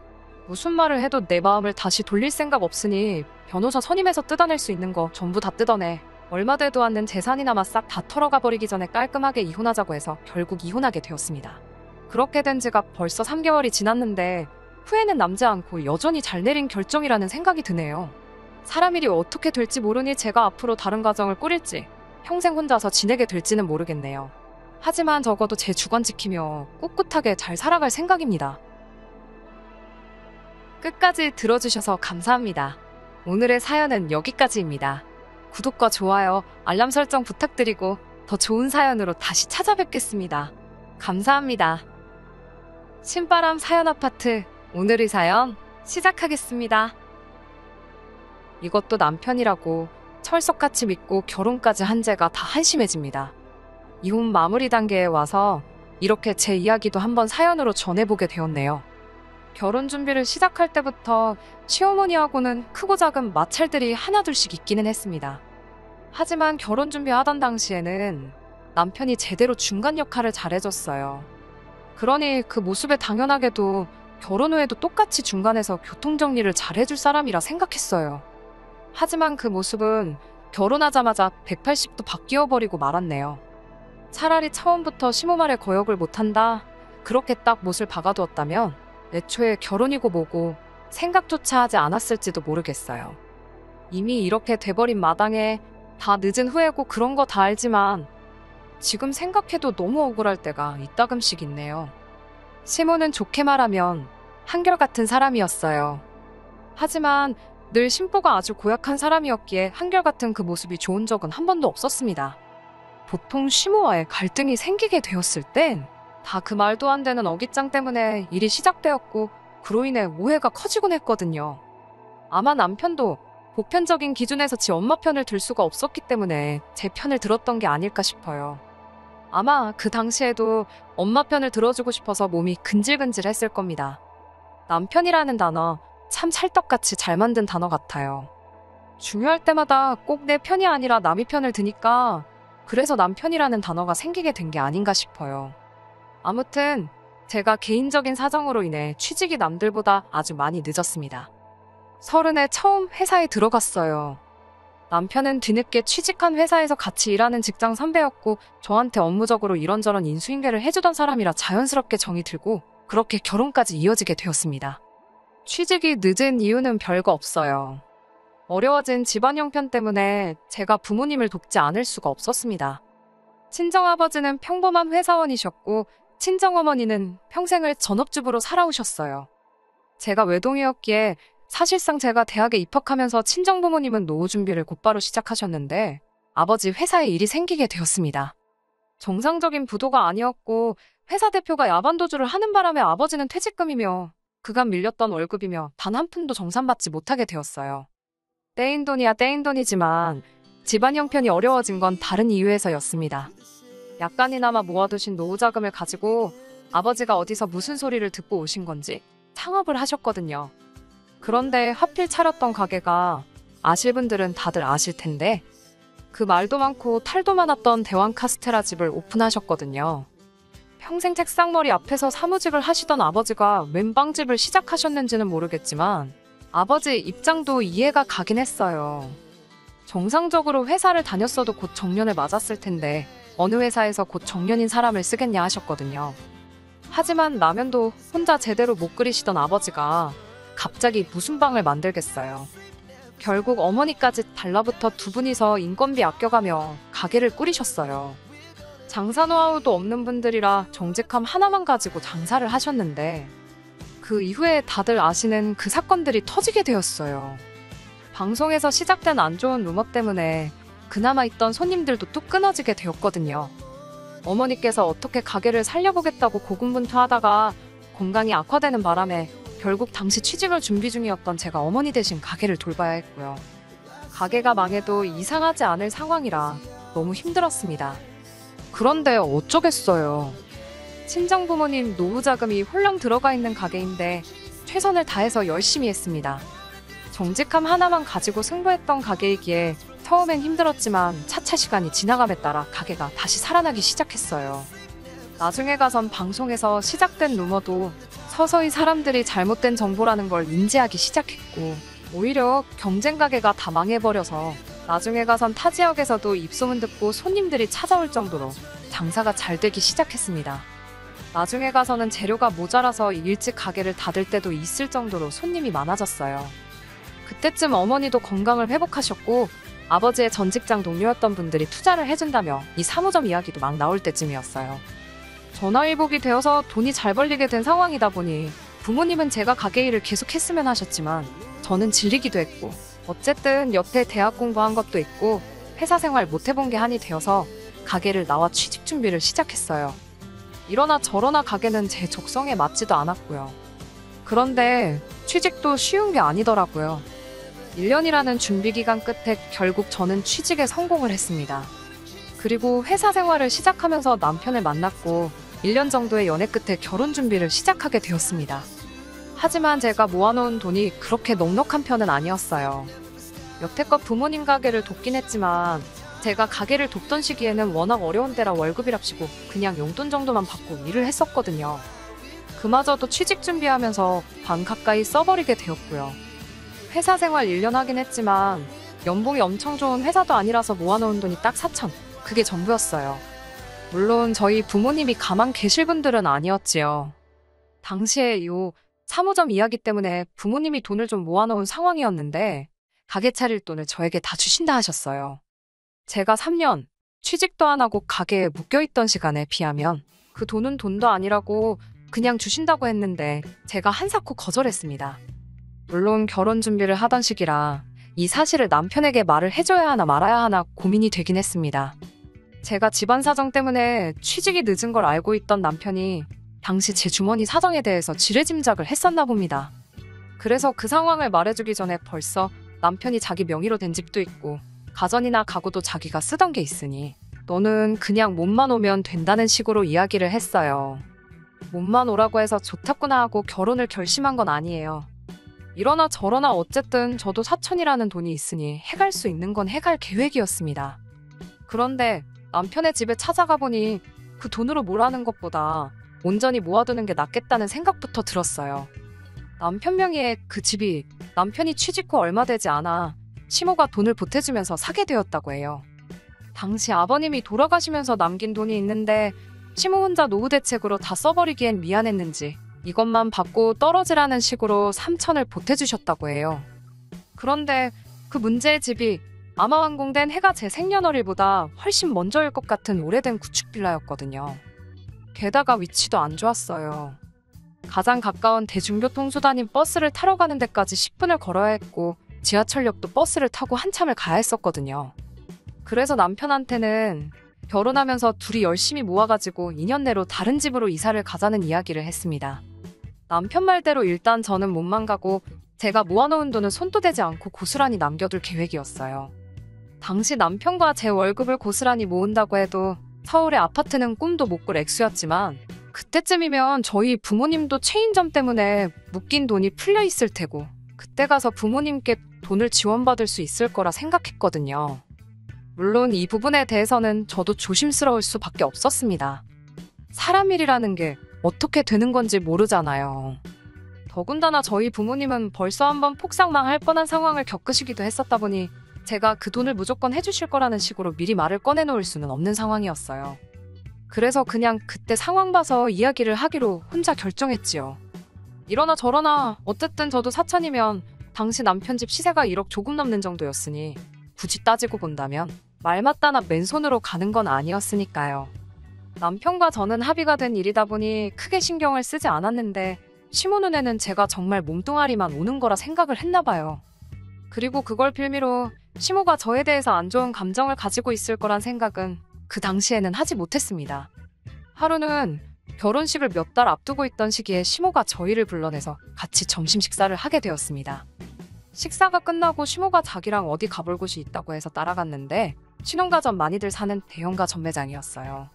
무슨 말을 해도 내 마음을 다시 돌릴 생각 없으니 변호사 선임해서 뜯어낼 수 있는 거 전부 다 뜯어내 얼마 되도 않는 재산이나마 싹 다 털어가 버리기 전에 깔끔하게 이혼하자고 해서 결국 이혼하게 되었습니다. 그렇게 된 지가 벌써 3개월이 지났는데 후회는 남지 않고 여전히 잘 내린 결정이라는 생각이 드네요. 사람 일이 어떻게 될지 모르니 제가 앞으로 다른 가정을 꾸릴지 평생 혼자서 지내게 될지는 모르겠네요. 하지만 적어도 제 주관 지키며 꿋꿋하게 잘 살아갈 생각입니다. 끝까지 들어주셔서 감사합니다. 오늘의 사연은 여기까지입니다. 구독과 좋아요, 알람 설정 부탁드리고 더 좋은 사연으로 다시 찾아뵙겠습니다. 감사합니다. 신바람 사연 아파트 오늘의 사연 시작하겠습니다. 이것도 남편이라고 철석같이 믿고 결혼까지 한 제가 다 한심해집니다. 이혼 마무리 단계에 와서 이렇게 제 이야기도 한번 사연으로 전해보게 되었네요. 결혼 준비를 시작할 때부터 시어머니하고는 크고 작은 마찰들이 하나둘씩 있기는 했습니다. 하지만 결혼 준비하던 당시에는 남편이 제대로 중간 역할을 잘해줬어요. 그러니 그 모습에 당연하게도 결혼 후에도 똑같이 중간에서 교통정리를 잘해줄 사람이라 생각했어요. 하지만 그 모습은 결혼하자마자 180도 바뀌어버리고 말았네요. 차라리 처음부터 시모 말에 거역을 못한다, 그렇게 딱 못을 박아두었다면 애초에 결혼이고 뭐고 생각조차 하지 않았을지도 모르겠어요. 이미 이렇게 돼버린 마당에 다 늦은 후회고 그런 거 다 알지만 지금 생각해도 너무 억울할 때가 이따금씩 있네요. 시모는 좋게 말하면 한결같은 사람이었어요. 하지만 늘 심보가 아주 고약한 사람이었기에 한결같은 그 모습이 좋은 적은 한 번도 없었습니다. 보통 시모와의 갈등이 생기게 되었을 땐 다 그 말도 안 되는 어깃장 때문에 일이 시작되었고 그로 인해 오해가 커지곤 했거든요. 아마 남편도 보편적인 기준에서 지 엄마 편을 들 수가 없었기 때문에 제 편을 들었던 게 아닐까 싶어요. 아마 그 당시에도 엄마 편을 들어주고 싶어서 몸이 근질근질했을 겁니다. 남편이라는 단어 참 찰떡같이 잘 만든 단어 같아요. 중요할 때마다 꼭 내 편이 아니라 남의 편을 드니까 그래서 남편이라는 단어가 생기게 된 게 아닌가 싶어요. 아무튼 제가 개인적인 사정으로 인해 취직이 남들보다 아주 많이 늦었습니다. 서른에 처음 회사에 들어갔어요. 남편은 뒤늦게 취직한 회사에서 같이 일하는 직장 선배였고 저한테 업무적으로 이런저런 인수인계를 해주던 사람이라 자연스럽게 정이 들고 그렇게 결혼까지 이어지게 되었습니다. 취직이 늦은 이유는 별거 없어요. 어려워진 집안 형편 때문에 제가 부모님을 돕지 않을 수가 없었습니다. 친정아버지는 평범한 회사원이셨고 친정어머니는 평생을 전업주부로 살아오셨어요. 제가 외동이었기에 사실상 제가 대학에 입학하면서 친정부모님은 노후 준비를 곧바로 시작하셨는데 아버지 회사에 일이 생기게 되었습니다. 정상적인 부도가 아니었고 회사 대표가 야반도주를 하는 바람에 아버지는 퇴직금이며 그간 밀렸던 월급이며 단 한 푼도 정산받지 못하게 되었어요. 떼인 돈이야 떼인 돈이지만 집안 형편이 어려워진 건 다른 이유에서였습니다. 약간이나마 모아두신 노후 자금을 가지고 아버지가 어디서 무슨 소리를 듣고 오신 건지 창업을 하셨거든요. 그런데 하필 차렸던 가게가 아실 분들은 다들 아실 텐데 그 말도 많고 탈도 많았던 대왕 카스테라 집을 오픈하셨거든요. 평생 책상머리 앞에서 사무직을 하시던 아버지가 웬 빵집을 시작하셨는지는 모르겠지만 아버지 입장도 이해가 가긴 했어요. 정상적으로 회사를 다녔어도 곧 정년을 맞았을 텐데 어느 회사에서 곧 정년인 사람을 쓰겠냐 하셨거든요. 하지만 라면도 혼자 제대로 못 끓이시던 아버지가 갑자기 무슨 빵을 만들겠어요. 결국 어머니까지 달라붙어 두 분이서 인건비 아껴가며 가게를 꾸리셨어요. 장사 노하우도 없는 분들이라 정직함 하나만 가지고 장사를 하셨는데 그 이후에 다들 아시는 그 사건들이 터지게 되었어요. 방송에서 시작된 안 좋은 루머 때문에 그나마 있던 손님들도 뚝 끊어지게 되었거든요. 어머니께서 어떻게 가게를 살려보겠다고 고군분투하다가 건강이 악화되는 바람에 결국 당시 취직을 준비 중이었던 제가 어머니 대신 가게를 돌봐야 했고요. 가게가 망해도 이상하지 않을 상황이라 너무 힘들었습니다. 그런데 어쩌겠어요. 친정부모님 노후 자금이 홀랑 들어가 있는 가게인데 최선을 다해서 열심히 했습니다. 정직함 하나만 가지고 승부했던 가게이기에 처음엔 힘들었지만 차차 시간이 지나감에 따라 가게가 다시 살아나기 시작했어요. 나중에 가선 방송에서 시작된 루머도 서서히 사람들이 잘못된 정보라는 걸 인지하기 시작했고 오히려 경쟁 가게가 다 망해버려서 나중에 가선 타 지역에서도 입소문 듣고 손님들이 찾아올 정도로 장사가 잘 되기 시작했습니다. 나중에 가서는 재료가 모자라서 일찍 가게를 닫을 때도 있을 정도로 손님이 많아졌어요. 그때쯤 어머니도 건강을 회복하셨고 아버지의 전 직장 동료였던 분들이 투자를 해준다며 이 사무점 이야기도 막 나올 때쯤이었어요. 전화위복이 되어서 돈이 잘 벌리게 된 상황이다 보니 부모님은 제가 가게 일을 계속 했으면 하셨지만 저는 질리기도 했고 어쨌든 옆에 대학 공부한 것도 있고 회사 생활 못 해본 게 한이 되어서 가게를 나와 취직 준비를 시작했어요. 이러나 저러나 가게는 제 적성에 맞지도 않았고요. 그런데 취직도 쉬운 게 아니더라고요. 1년이라는 준비기간 끝에 결국 저는 취직에 성공을 했습니다. 그리고 회사 생활을 시작하면서 남편을 만났고 1년 정도의 연애 끝에 결혼 준비를 시작하게 되었습니다. 하지만 제가 모아놓은 돈이 그렇게 넉넉한 편은 아니었어요. 여태껏 부모님 가게를 돕긴 했지만 제가 가게를 돕던 시기에는 워낙 어려운 때라 월급이랍시고 그냥 용돈 정도만 받고 일을 했었거든요. 그마저도 취직 준비하면서 반 가까이 써버리게 되었고요. 회사 생활 1년 하긴 했지만 연봉이 엄청 좋은 회사도 아니라서 모아놓은 돈이 딱 4천, 그게 전부였어요. 물론 저희 부모님이 가만 계실 분들은 아니었지요. 당시에 요 사무점 이야기 때문에 부모님이 돈을 좀 모아놓은 상황이었는데 가게 차릴 돈을 저에게 다 주신다 하셨어요. 제가 3년 취직도 안 하고 가게에 묶여있던 시간에 비하면 그 돈은 돈도 아니라고 그냥 주신다고 했는데 제가 한사코 거절했습니다. 물론 결혼 준비를 하던 시기라 이 사실을 남편에게 말을 해줘야 하나 말아야 하나 고민이 되긴 했습니다. 제가 집안 사정 때문에 취직이 늦은 걸 알고 있던 남편이 당시 제 주머니 사정에 대해서 지레짐작을 했었나 봅니다. 그래서 그 상황을 말해주기 전에 벌써 남편이 자기 명의로 된 집도 있고 가전이나 가구도 자기가 쓰던 게 있으니 너는 그냥 몸만 오면 된다는 식으로 이야기를 했어요. 몸만 오라고 해서 좋다구나 하고 결혼을 결심한 건 아니에요. 이러나 저러나 어쨌든 저도 사천이라는 돈이 있으니 해갈 수 있는 건 해갈 계획이었습니다. 그런데 남편의 집에 찾아가 보니 그 돈으로 뭘 하는 것보다 온전히 모아두는 게 낫겠다는 생각부터 들었어요. 남편 명의의 그 집이 남편이 취직 후 얼마 되지 않아 시모가 돈을 보태주면서 사게 되었다고 해요. 당시 아버님이 돌아가시면서 남긴 돈이 있는데 시모 혼자 노후 대책으로 다 써버리기엔 미안했는지 이것만 받고 떨어지라는 식으로 3천을 보태주셨다고 해요. 그런데 그 문제의 집이 아마 완공된 해가 제 생년월일보다 훨씬 먼저일 것 같은 오래된 구축 빌라였거든요. 게다가 위치도 안 좋았어요. 가장 가까운 대중교통수단인 버스를 타러 가는 데까지 10분을 걸어야 했고 지하철역도 버스를 타고 한참을 가야 했었거든요. 그래서 남편한테는 결혼하면서 둘이 열심히 모아가지고 2년 내로 다른 집으로 이사를 가자는 이야기를 했습니다. 남편 말대로 일단 저는 몸만 가고 제가 모아놓은 돈은 손도 대지 않고 고스란히 남겨둘 계획이었어요. 당시 남편과 제 월급을 고스란히 모은다고 해도 서울의 아파트는 꿈도 못 꿀 액수였지만 그때쯤이면 저희 부모님도 체인점 때문에 묶인 돈이 풀려 있을 테고 그때 가서 부모님께 돈을 지원받을 수 있을 거라 생각했거든요. 물론 이 부분에 대해서는 저도 조심스러울 수밖에 없었습니다. 사람 일이라는 게 어떻게 되는 건지 모르잖아요. 더군다나 저희 부모님은 벌써 한번 폭삭망할 뻔한 상황을 겪으시기도 했었다 보니 제가 그 돈을 무조건 해주실 거라는 식으로 미리 말을 꺼내놓을 수는 없는 상황이었어요. 그래서 그냥 그때 상황 봐서 이야기를 하기로 혼자 결정했지요. 이러나 저러나 어쨌든 저도 사천이면 당시 남편 집 시세가 1억 조금 넘는 정도였으니 굳이 따지고 본다면 말 맞다나 맨손으로 가는 건 아니었으니까요. 남편과 저는 합의가 된 일이다 보니 크게 신경을 쓰지 않았는데 시모 눈에는 제가 정말 몸뚱아리만 오는 거라 생각을 했나 봐요. 그리고 그걸 빌미로 시모가 저에 대해서 안 좋은 감정을 가지고 있을 거란 생각은 그 당시에는 하지 못했습니다. 하루는 결혼식을 몇 달 앞두고 있던 시기에 시모가 저희를 불러내서 같이 점심 식사를 하게 되었습니다. 식사가 끝나고 시모가 자기랑 어디 가볼 곳이 있다고 해서 따라갔는데 신혼가전 많이들 사는 대형가 전매장이었어요.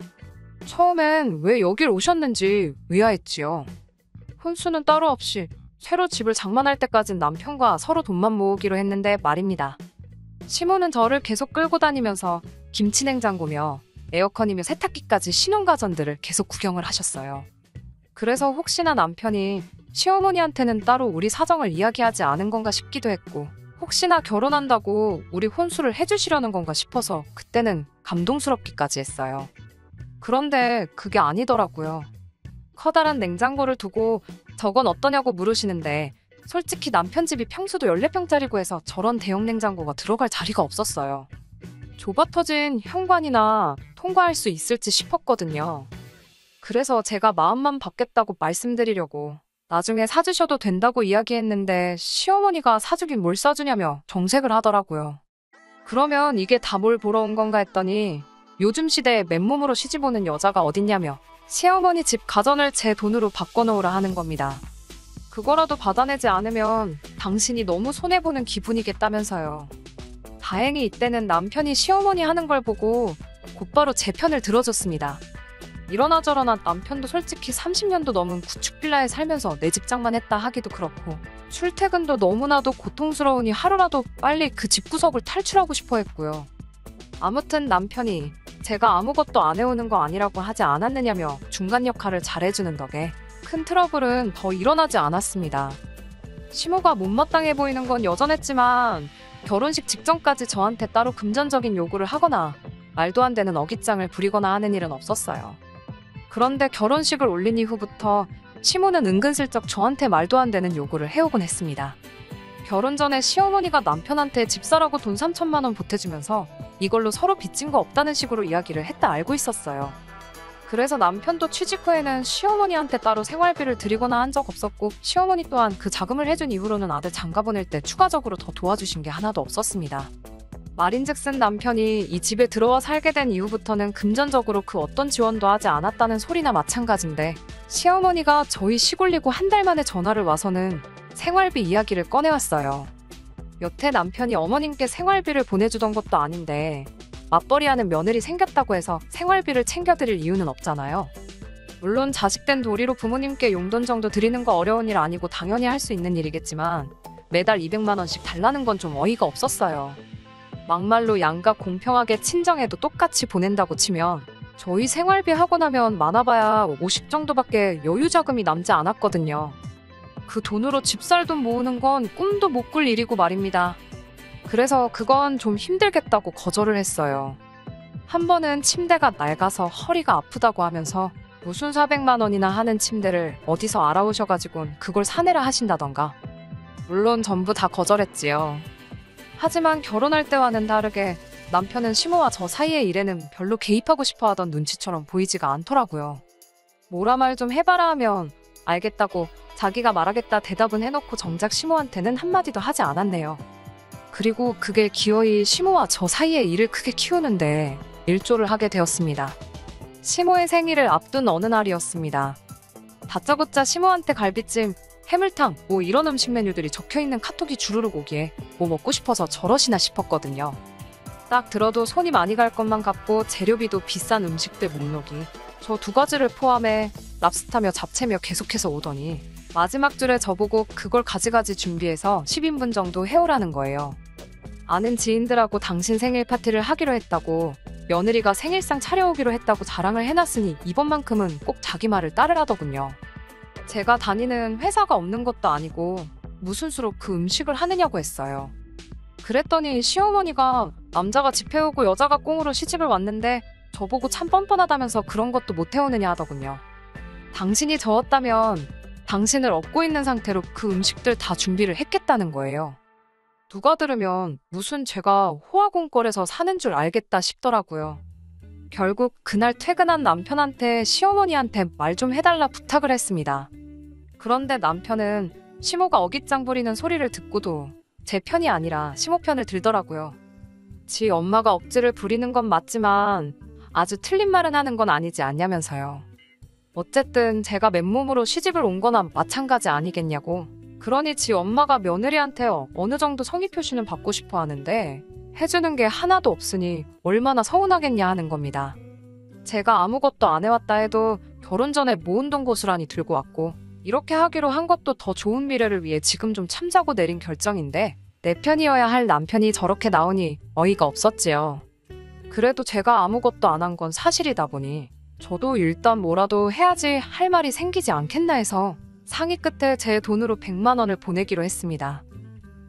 처음엔 왜 여길 오셨는지 의아했지요. 혼수는 따로 없이 새로 집을 장만할 때까진 남편과 서로 돈만 모으기로 했는데 말입니다. 시모는 저를 계속 끌고 다니면서 김치냉장고며 에어컨이며 세탁기까지 신혼가전들을 계속 구경을 하셨어요. 그래서 혹시나 남편이 시어머니한테는 따로 우리 사정을 이야기하지 않은 건가 싶기도 했고 혹시나 결혼한다고 우리 혼수를 해주시려는 건가 싶어서 그때는 감동스럽기까지 했어요. 그런데 그게 아니더라고요. 커다란 냉장고를 두고 저건 어떠냐고 물으시는데 솔직히 남편 집이 평수도 14평짜리고 해서 저런 대형 냉장고가 들어갈 자리가 없었어요. 좁아터진 현관이나 통과할 수 있을지 싶었거든요. 그래서 제가 마음만 받겠다고 말씀드리려고 나중에 사주셔도 된다고 이야기했는데 시어머니가 사주긴 뭘 사주냐며 정색을 하더라고요. 그러면 이게 다 뭘 보러 온 건가 했더니 요즘 시대에 맨몸으로 시집 오는 여자가 어딨냐며 시어머니 집 가전을 제 돈으로 바꿔놓으라 하는 겁니다. 그거라도 받아내지 않으면 당신이 너무 손해보는 기분이겠다면서요. 다행히 이때는 남편이 시어머니 하는 걸 보고 곧바로 제 편을 들어줬습니다. 이러나 저러나 남편도 솔직히 30년도 넘은 구축 빌라에 살면서 내 집장만 했다 하기도 그렇고 출퇴근도 너무나도 고통스러우니 하루라도 빨리 그 집구석을 탈출하고 싶어 했고요. 아무튼 남편이 제가 아무것도 안 해오는 거 아니라고 하지 않았느냐며 중간 역할을 잘해주는 덕에 큰 트러블은 더 일어나지 않았습니다. 시모가 못마땅해 보이는 건 여전했지만 결혼식 직전까지 저한테 따로 금전적인 요구를 하거나 말도 안 되는 어깃장을 부리거나 하는 일은 없었어요. 그런데 결혼식을 올린 이후부터 시모는 은근슬쩍 저한테 말도 안 되는 요구를 해오곤 했습니다. 결혼 전에 시어머니가 남편한테 집 사라고 돈 3천만 원 보태주면서 이걸로 서로 빚진 거 없다는 식으로 이야기를 했다 알고 있었어요. 그래서 남편도 취직 후에는 시어머니한테 따로 생활비를 드리거나 한 적 없었고 시어머니 또한 그 자금을 해준 이후로는 아들 장가 보낼 때 추가적으로 더 도와주신 게 하나도 없었습니다. 말인즉슨 남편이 이 집에 들어와 살게 된 이후부터는 금전적으로 그 어떤 지원도 하지 않았다는 소리나 마찬가지인데 시어머니가 저희 시골리고 한 달 만에 전화를 와서는 생활비 이야기를 꺼내왔어요. 여태 남편이 어머님께 생활비를 보내주던 것도 아닌데 맞벌이하는 며느리 생겼다고 해서 생활비를 챙겨드릴 이유는 없잖아요. 물론 자식된 도리로 부모님께 용돈 정도 드리는 거 어려운 일 아니고 당연히 할 수 있는 일이겠지만 매달 200만 원씩 달라는 건 좀 어이가 없었어요. 막말로 양가 공평하게 친정에도 똑같이 보낸다고 치면 저희 생활비 하고 나면 많아봐야 50 정도밖에 여유 자금이 남지 않았거든요. 그 돈으로 집살돈 모으는 건 꿈도 못 꿀 일이고 말입니다. 그래서 그건 좀 힘들겠다고 거절을 했어요. 한 번은 침대가 낡아서 허리가 아프다고 하면서 무슨 400만 원이나 하는 침대를 어디서 알아오셔가지고 그걸 사내라 하신다던가. 물론 전부 다 거절했지요. 하지만 결혼할 때와는 다르게 남편은 시모와 저 사이의 일에는 별로 개입하고 싶어 하던 눈치처럼 보이지가 않더라고요. 뭐라 말 좀 해봐라 하면 알겠다고 자기가 말하겠다 대답은 해놓고 정작 시모한테는 한마디도 하지 않았네요. 그리고 그게 기어이 시모와 저 사이의 일을 크게 키우는데 일조를 하게 되었습니다. 시모의 생일을 앞둔 어느 날이었습니다. 다짜고짜 시모한테 갈비찜, 해물탕 뭐 이런 음식 메뉴들이 적혀있는 카톡이 주르륵 오기에 뭐 먹고 싶어서 저러시나 싶었거든요. 딱 들어도 손이 많이 갈 것만 같고 재료비도 비싼 음식들 목록이 저 두 가지를 포함해 랍스타며 잡채며 계속해서 오더니 마지막 줄에 저보고 그걸 가지가지 준비해서 10인분 정도 해오라는 거예요. 아는 지인들하고 당신 생일 파티를 하기로 했다고 며느리가 생일상 차려오기로 했다고 자랑을 해놨으니 이번만큼은 꼭 자기 말을 따르라더군요. 제가 다니는 회사가 없는 것도 아니고 무슨 수로 그 음식을 하느냐고 했어요. 그랬더니 시어머니가 남자가 집 해오고 여자가 꽁으로 시집을 왔는데 저보고 참 뻔뻔하다면서 그런 것도 못 해오느냐 하더군요. 당신이 저었다면 당신을 업고 있는 상태로 그 음식들 다 준비를 했겠다는 거예요. 누가 들으면 무슨 제가 호화공걸에서 사는 줄 알겠다 싶더라고요. 결국 그날 퇴근한 남편한테 시어머니한테 말 좀 해달라 부탁을 했습니다. 그런데 남편은 시모가 어깃장 부리는 소리를 듣고도 제 편이 아니라 시모 편을 들더라고요. 지 엄마가 억지를 부리는 건 맞지만 아주 틀린 말은 하는 건 아니지 않냐면서요. 어쨌든 제가 맨몸으로 시집을 온 거나 마찬가지 아니겠냐고. 그러니 지 엄마가 며느리한테 어느 정도 성의 표시는 받고 싶어 하는데 해주는 게 하나도 없으니 얼마나 서운하겠냐 하는 겁니다. 제가 아무것도 안 해왔다 해도 결혼 전에 모은 돈 고스란히 들고 왔고 이렇게 하기로 한 것도 더 좋은 미래를 위해 지금 좀 참자고 내린 결정인데 내 편이어야 할 남편이 저렇게 나오니 어이가 없었지요. 그래도 제가 아무것도 안 한 건 사실이다 보니 저도 일단 뭐라도 해야지 할 말이 생기지 않겠나 해서 상의 끝에 제 돈으로 100만 원을 보내기로 했습니다.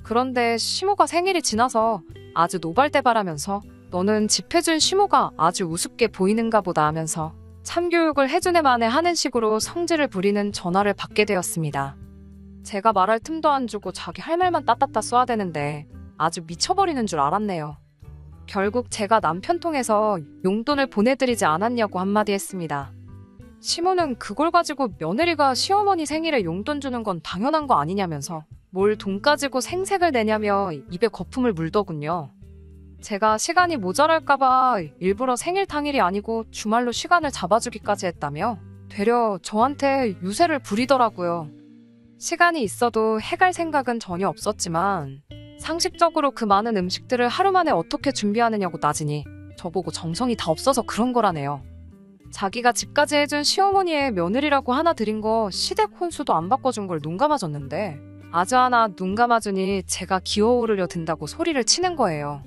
그런데 시모가 생일이 지나서 아주 노발대발하면서 너는 집 해준 시모가 아주 우습게 보이는가 보다 하면서 참교육을 해준 애 만에 하는 식으로 성질을 부리는 전화를 받게 되었습니다. 제가 말할 틈도 안 주고 자기 할 말만 따따따 쏘아야 되는데 아주 미쳐버리는 줄 알았네요. 결국 제가 남편 통해서 용돈을 보내드리지 않았냐고 한마디 했습니다. 시모는 그걸 가지고 며느리가 시어머니 생일에 용돈 주는 건 당연한 거 아니냐면서 뭘 돈 가지고 생색을 내냐며 입에 거품을 물더군요. 제가 시간이 모자랄까봐 일부러 생일 당일이 아니고 주말로 시간을 잡아주기까지 했다며 되려 저한테 유세를 부리더라고요. 시간이 있어도 해갈 생각은 전혀 없었지만 상식적으로 그 많은 음식들을 하루 만에 어떻게 준비하느냐고 따지니 저보고 정성이 다 없어서 그런 거라네요. 자기가 집까지 해준 시어머니의 며느리라고 하나 드린 거 시댁 혼수도 안 바꿔준 걸 눈 감아줬는데 아주 하나 눈 감아주니 제가 기어오르려 든다고 소리를 치는 거예요.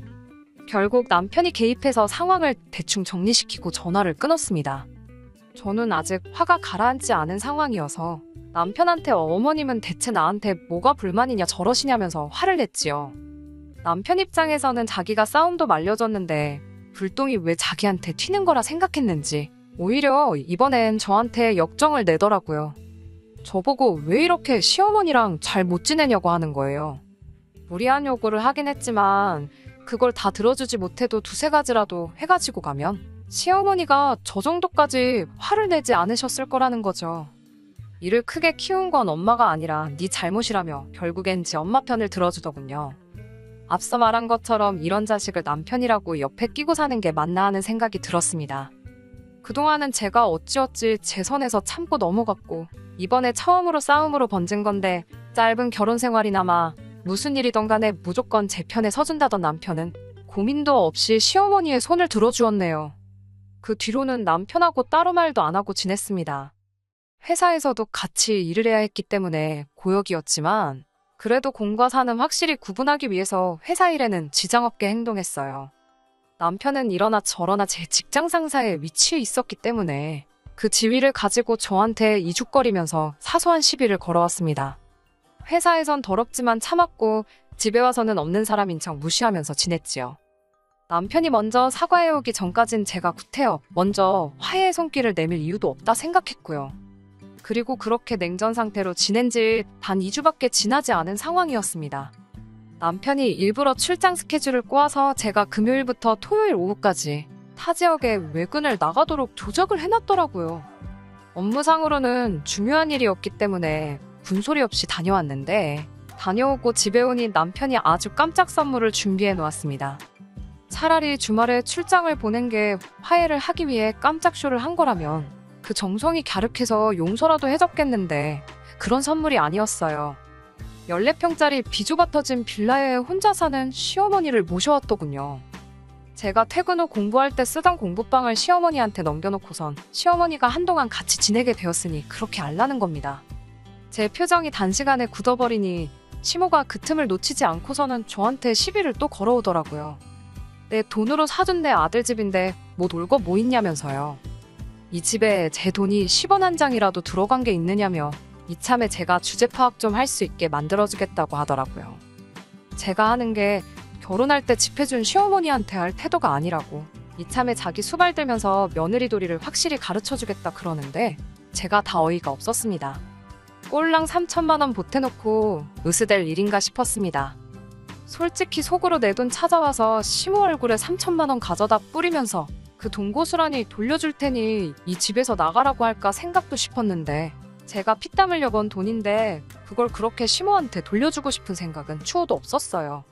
결국 남편이 개입해서 상황을 대충 정리시키고 전화를 끊었습니다. 저는 아직 화가 가라앉지 않은 상황이어서 남편한테 어머님은 대체 나한테 뭐가 불만이냐 저러시냐면서 화를 냈지요. 남편 입장에서는 자기가 싸움도 말려줬는데 불똥이 왜 자기한테 튀는 거라 생각했는지 오히려 이번엔 저한테 역정을 내더라고요. 저보고 왜 이렇게 시어머니랑 잘 못 지내냐고 하는 거예요. 무리한 요구를 하긴 했지만 그걸 다 들어주지 못해도 두세 가지라도 해가지고 가면 시어머니가 저 정도까지 화를 내지 않으셨을 거라는 거죠. 이를 크게 키운 건 엄마가 아니라 네 잘못이라며 결국엔 지 엄마 편을 들어주더군요. 앞서 말한 것처럼 이런 자식을 남편이라고 옆에 끼고 사는 게 맞나 하는 생각이 들었습니다. 그동안은 제가 어찌어찌 제 선에서 참고 넘어갔고 이번에 처음으로 싸움으로 번진 건데 짧은 결혼 생활이나마 무슨 일이던 간에 무조건 제 편에 서준다던 남편은 고민도 없이 시어머니의 손을 들어주었네요. 그 뒤로는 남편하고 따로 말도 안 하고 지냈습니다. 회사에서도 같이 일을 해야 했기 때문에 고역이었지만 그래도 공과 사는 확실히 구분하기 위해서 회사 일에는 지장 없게 행동했어요. 남편은 이러나 저러나 제 직장 상사의 위치에 있었기 때문에 그 지위를 가지고 저한테 이죽거리면서 사소한 시비를 걸어왔습니다. 회사에선 더럽지만 참았고 집에 와서는 없는 사람인 척 무시하면서 지냈지요. 남편이 먼저 사과해오기 전까진 제가 구태여 먼저 화해의 손길을 내밀 이유도 없다 생각했고요. 그리고 그렇게 냉전 상태로 지낸 지 단 2주밖에 지나지 않은 상황이었습니다. 남편이 일부러 출장 스케줄을 꼬아서 제가 금요일부터 토요일 오후까지 타 지역에 외근을 나가도록 조작을 해놨더라고요. 업무상으로는 중요한 일이었기 때문에 군소리 없이 다녀왔는데 다녀오고 집에 오니 남편이 아주 깜짝 선물을 준비해 놓았습니다. 차라리 주말에 출장을 보낸 게 화해를 하기 위해 깜짝 쇼를 한 거라면 그 정성이 갸륵해서 용서라도 해줬겠는데 그런 선물이 아니었어요. 14평짜리 비좁아 터진 빌라에 혼자 사는 시어머니를 모셔왔더군요. 제가 퇴근 후 공부할 때 쓰던 공부방을 시어머니한테 넘겨놓고선 시어머니가 한동안 같이 지내게 되었으니 그렇게 알라는 겁니다. 제 표정이 단시간에 굳어버리니 시모가 그 틈을 놓치지 않고서는 저한테 시비를 또 걸어오더라고요. 내 돈으로 사준 내 아들 집인데 뭐 놀고 뭐 있냐면서요. 이 집에 제 돈이 10원 한 장이라도 들어간 게 있느냐며 이참에 제가 주제 파악 좀 할 수 있게 만들어주겠다고 하더라고요. 제가 하는 게 결혼할 때 집 해준 시어머니한테 할 태도가 아니라고 이참에 자기 수발 들면서 며느리 도리를 확실히 가르쳐주겠다 그러는데 제가 다 어이가 없었습니다. 꼴랑 3천만 원 보태놓고 으스댈 일인가 싶었습니다. 솔직히 속으로 내 돈 찾아와서 시모 얼굴에 3천만 원 가져다 뿌리면서 그 돈 고스란히 돌려줄 테니 이 집에서 나가라고 할까 생각도 싶었는데 제가 피땀 흘려 번 돈인데 그걸 그렇게 시모한테 돌려주고 싶은 생각은 추호도 없었어요.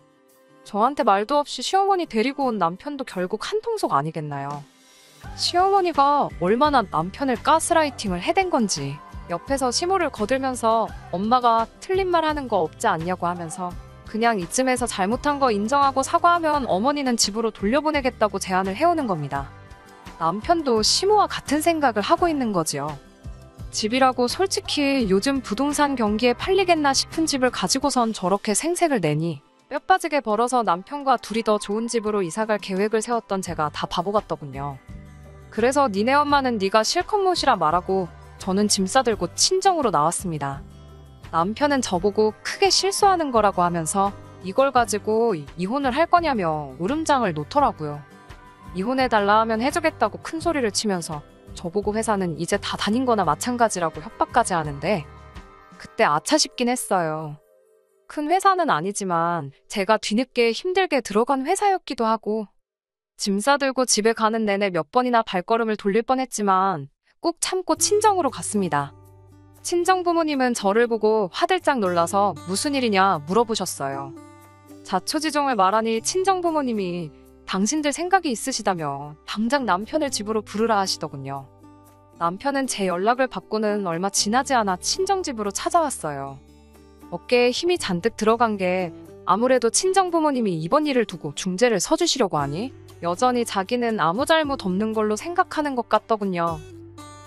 저한테 말도 없이 시어머니 데리고 온 남편도 결국 한통속 아니겠나요? 시어머니가 얼마나 남편을 가스라이팅을 해댄 건지 옆에서 시모를 거들면서 엄마가 틀린 말 하는 거 없지 않냐고 하면서 그냥 이쯤에서 잘못한 거 인정하고 사과하면 어머니는 집으로 돌려보내겠다고 제안을 해오는 겁니다. 남편도 시모와 같은 생각을 하고 있는 거지요. 집이라고 솔직히 요즘 부동산 경기에 팔리겠나 싶은 집을 가지고선 저렇게 생색을 내니 뼈 빠지게 벌어서 남편과 둘이 더 좋은 집으로 이사갈 계획을 세웠던 제가 다 바보 같더군요. 그래서 니네 엄마는 네가 실컷 모시라 말하고 저는 짐 싸들고 친정으로 나왔습니다. 남편은 저보고 크게 실수하는 거라고 하면서 이걸 가지고 이혼을 할 거냐며 울음장을 놓더라고요. 이혼해달라 하면 해주겠다고 큰 소리를 치면서 저보고 회사는 이제 다 다닌 거나 마찬가지라고 협박까지 하는데 그때 아차 싶긴 했어요. 큰 회사는 아니지만 제가 뒤늦게 힘들게 들어간 회사였기도 하고 짐 싸들고 집에 가는 내내 몇 번이나 발걸음을 돌릴 뻔했지만 꾹 참고 친정으로 갔습니다. 친정 부모님은 저를 보고 화들짝 놀라서 무슨 일이냐 물어보셨어요. 자초지종을 말하니 친정 부모님이 당신들 생각이 있으시다며 당장 남편을 집으로 부르라 하시더군요. 남편은 제 연락을 받고는 얼마 지나지 않아 친정집으로 찾아왔어요. 어깨에 힘이 잔뜩 들어간 게 아무래도 친정 부모님이 이번 일을 두고 중재를 서주시려고 하니 여전히 자기는 아무 잘못 없는 걸로 생각하는 것 같더군요.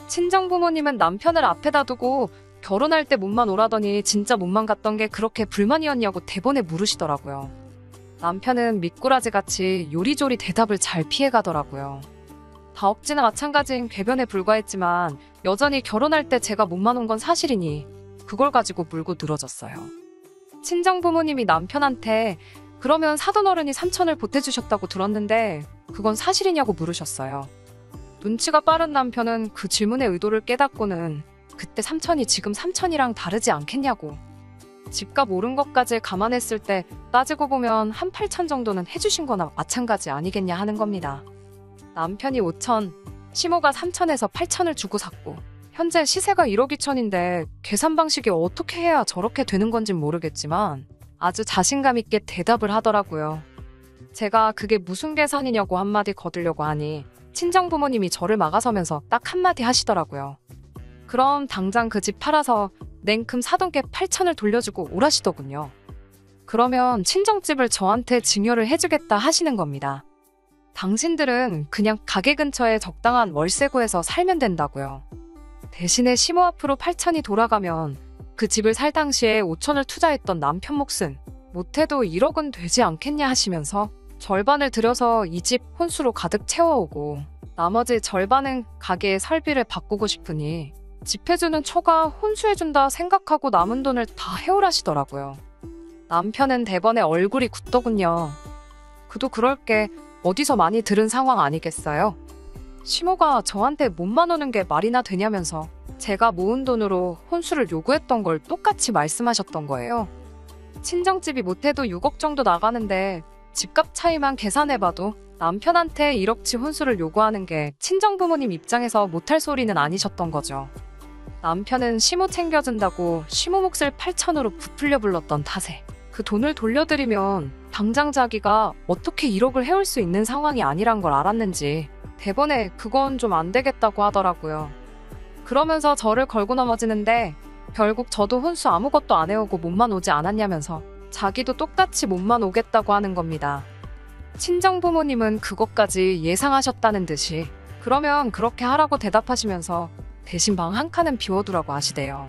친정 부모님은 남편을 앞에다 두고 결혼할 때 몸만 오라더니 진짜 몸만 갔던 게 그렇게 불만이었냐고 대번에 물으시더라고요. 남편은 미꾸라지같이 요리조리 대답을 잘 피해가더라고요. 다 억지나 마찬가지인 궤변에 불과했지만 여전히 결혼할 때 제가 몸만 온 건 사실이니 그걸 가지고 물고 늘어졌어요. 친정 부모님이 남편한테 그러면 사돈어른이 3천을 보태주셨다고 들었는데 그건 사실이냐고 물으셨어요. 눈치가 빠른 남편은 그 질문의 의도를 깨닫고는 그때 3천이 지금 3천이랑 다르지 않겠냐고. 집값 오른 것까지 감안했을 때 따지고 보면 한 8천 정도는 해주신 거나 마찬가지 아니겠냐 하는 겁니다. 남편이 5천, 시모가 3천에서 8천을 주고 샀고 현재 시세가 1억 2천인데 계산 방식이 어떻게 해야 저렇게 되는 건진 모르겠지만 아주 자신감 있게 대답을 하더라고요. 제가 그게 무슨 계산이냐고 한마디 거들려고 하니 친정 부모님이 저를 막아서면서 딱 한마디 하시더라고요. 그럼 당장 그 집 팔아서 냉큼 사돈께 8천을 돌려주고 오라시더군요. 그러면 친정집을 저한테 증여를 해주겠다 하시는 겁니다. 당신들은 그냥 가게 근처에 적당한 월세 구해서 살면 된다고요. 대신에 시모 앞으로 8천이 돌아가면 그 집을 살 당시에 5천을 투자했던 남편 몫은 못해도 1억은 되지 않겠냐 하시면서 절반을 들여서 이 집 혼수로 가득 채워오고 나머지 절반은 가게의 설비를 바꾸고 싶으니 집 해주는 처가 혼수해준다 생각하고 남은 돈을 다 해오라시더라고요. 남편은 대번에 얼굴이 굳더군요. 그도 그럴 게 어디서 많이 들은 상황 아니겠어요? 시모가 저한테 몸만 오는 게 말이나 되냐면서 제가 모은 돈으로 혼수를 요구했던 걸 똑같이 말씀하셨던 거예요. 친정집이 못해도 6억 정도 나가는데 집값 차이만 계산해봐도 남편한테 1억치 혼수를 요구하는 게 친정부모님 입장에서 못할 소리는 아니셨던 거죠. 남편은 시모 챙겨준다고 시모 몫을 8천으로 부풀려 불렀던 탓에 그 돈을 돌려드리면 당장 자기가 어떻게 1억을 해올 수 있는 상황이 아니란 걸 알았는지 대번에 그건 좀 안 되겠다고 하더라고요. 그러면서 저를 걸고 넘어지는데 결국 저도 혼수 아무것도 안 해오고 몸만 오지 않았냐면서 자기도 똑같이 몸만 오겠다고 하는 겁니다. 친정부모님은 그것까지 예상하셨다는 듯이 그러면 그렇게 하라고 대답하시면서 대신 방 한 칸은 비워두라고 하시대요.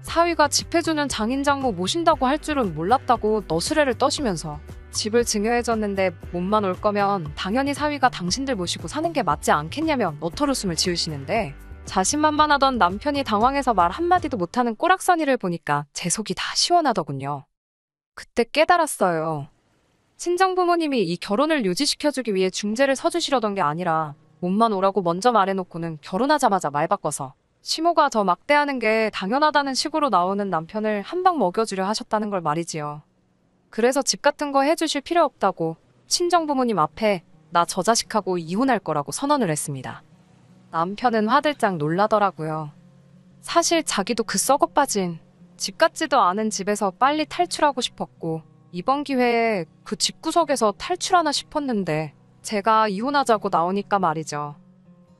사위가 집 해주는 장인장모 모신다고 할 줄은 몰랐다고 너스레를 떠시면서 집을 증여해줬는데 몸만 올 거면 당연히 사위가 당신들 모시고 사는 게 맞지 않겠냐며 너털웃음을 지으시는데 자신만만하던 남편이 당황해서 말 한마디도 못하는 꼬락서니를 보니까 제 속이 다 시원하더군요. 그때 깨달았어요. 친정부모님이 이 결혼을 유지시켜주기 위해 중재를 서주시려던 게 아니라 몸만 오라고 먼저 말해놓고는 결혼하자마자 말 바꿔서 시모가 저 막대하는 게 당연하다는 식으로 나오는 남편을 한 방 먹여주려 하셨다는 걸 말이지요. 그래서 집 같은 거 해주실 필요 없다고 친정부모님 앞에 나 저 자식하고 이혼할 거라고 선언을 했습니다. 남편은 화들짝 놀라더라고요. 사실 자기도 그 썩어빠진 집 같지도 않은 집에서 빨리 탈출하고 싶었고 이번 기회에 그 집구석에서 탈출하나 싶었는데 제가 이혼하자고 나오니까 말이죠.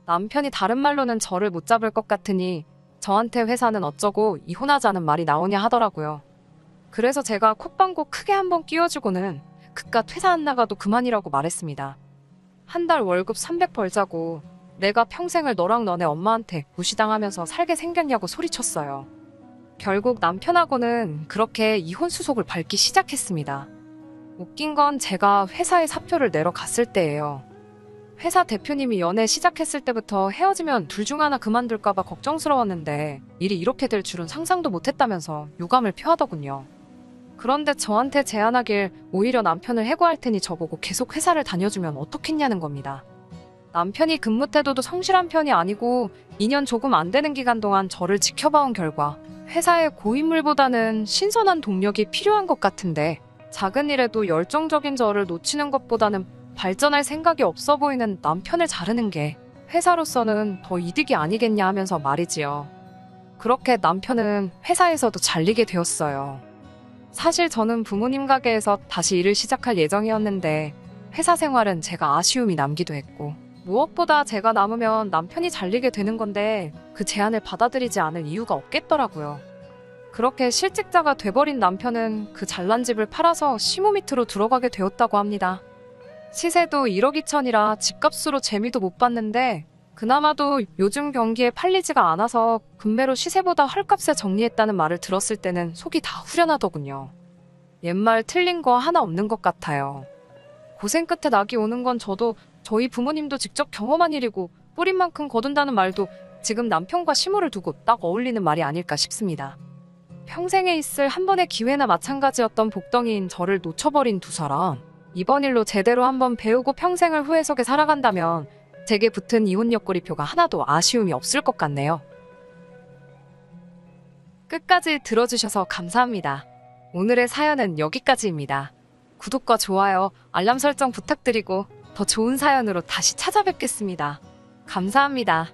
남편이 다른 말로는 저를 못 잡을 것 같으니 저한테 회사는 어쩌고 이혼하자는 말이 나오냐 하더라고요. 그래서 제가 콧방구 크게 한번 끼워주고는 그깟 회사 안 나가도 그만이라고 말했습니다. 한 달 월급 300 벌자고 내가 평생을 너랑 너네 엄마한테 무시당하면서 살게 생겼냐고 소리쳤어요. 결국 남편하고는 그렇게 이혼 수속을 밟기 시작했습니다. 웃긴 건 제가 회사에 사표를 내러 갔을 때예요. 회사 대표님이 연애 시작했을 때부터 헤어지면 둘 중 하나 그만둘까봐 걱정스러웠는데 일이 이렇게 될 줄은 상상도 못했다면서 유감을 표하더군요. 그런데 저한테 제안하길 오히려 남편을 해고할 테니 저보고 계속 회사를 다녀주면 어떻겠냐는 겁니다. 남편이 근무 태도도 성실한 편이 아니고 2년 조금 안 되는 기간 동안 저를 지켜봐온 결과 회사의 고인물보다는 신선한 동력이 필요한 것 같은데 작은 일에도 열정적인 저를 놓치는 것보다는 발전할 생각이 없어 보이는 남편을 자르는 게 회사로서는 더 이득이 아니겠냐 하면서 말이지요. 그렇게 남편은 회사에서도 잘리게 되었어요. 사실 저는 부모님 가게에서 다시 일을 시작할 예정이었는데 회사 생활은 제가 아쉬움이 남기도 했고 무엇보다 제가 남으면 남편이 잘리게 되는 건데 그 제안을 받아들이지 않을 이유가 없겠더라고요. 그렇게 실직자가 돼버린 남편은 그 잘난 집을 팔아서 시모 밑으로 들어가게 되었다고 합니다. 시세도 1억 2천이라 집값으로 재미도 못 봤는데 그나마도 요즘 경기에 팔리지가 않아서 금매로 시세보다 헐값에 정리했다는 말을 들었을 때는 속이 다 후련하더군요. 옛말 틀린 거 하나 없는 것 같아요. 고생 끝에 낙이 오는 건 저도 저희 부모님도 직접 경험한 일이고 뿌린 만큼 거둔다는 말도 지금 남편과 시모를 두고 딱 어울리는 말이 아닐까 싶습니다. 평생에 있을 한 번의 기회나 마찬가지였던 복덩이인 저를 놓쳐버린 두 사람. 이번 일로 제대로 한번 배우고 평생을 후회 속에 살아간다면 제게 붙은 이혼 옆구리표가 하나도 아쉬움이 없을 것 같네요. 끝까지 들어주셔서 감사합니다. 오늘의 사연은 여기까지입니다. 구독과 좋아요, 알람 설정 부탁드리고 더 좋은 사연으로 다시 찾아뵙겠습니다. 감사합니다.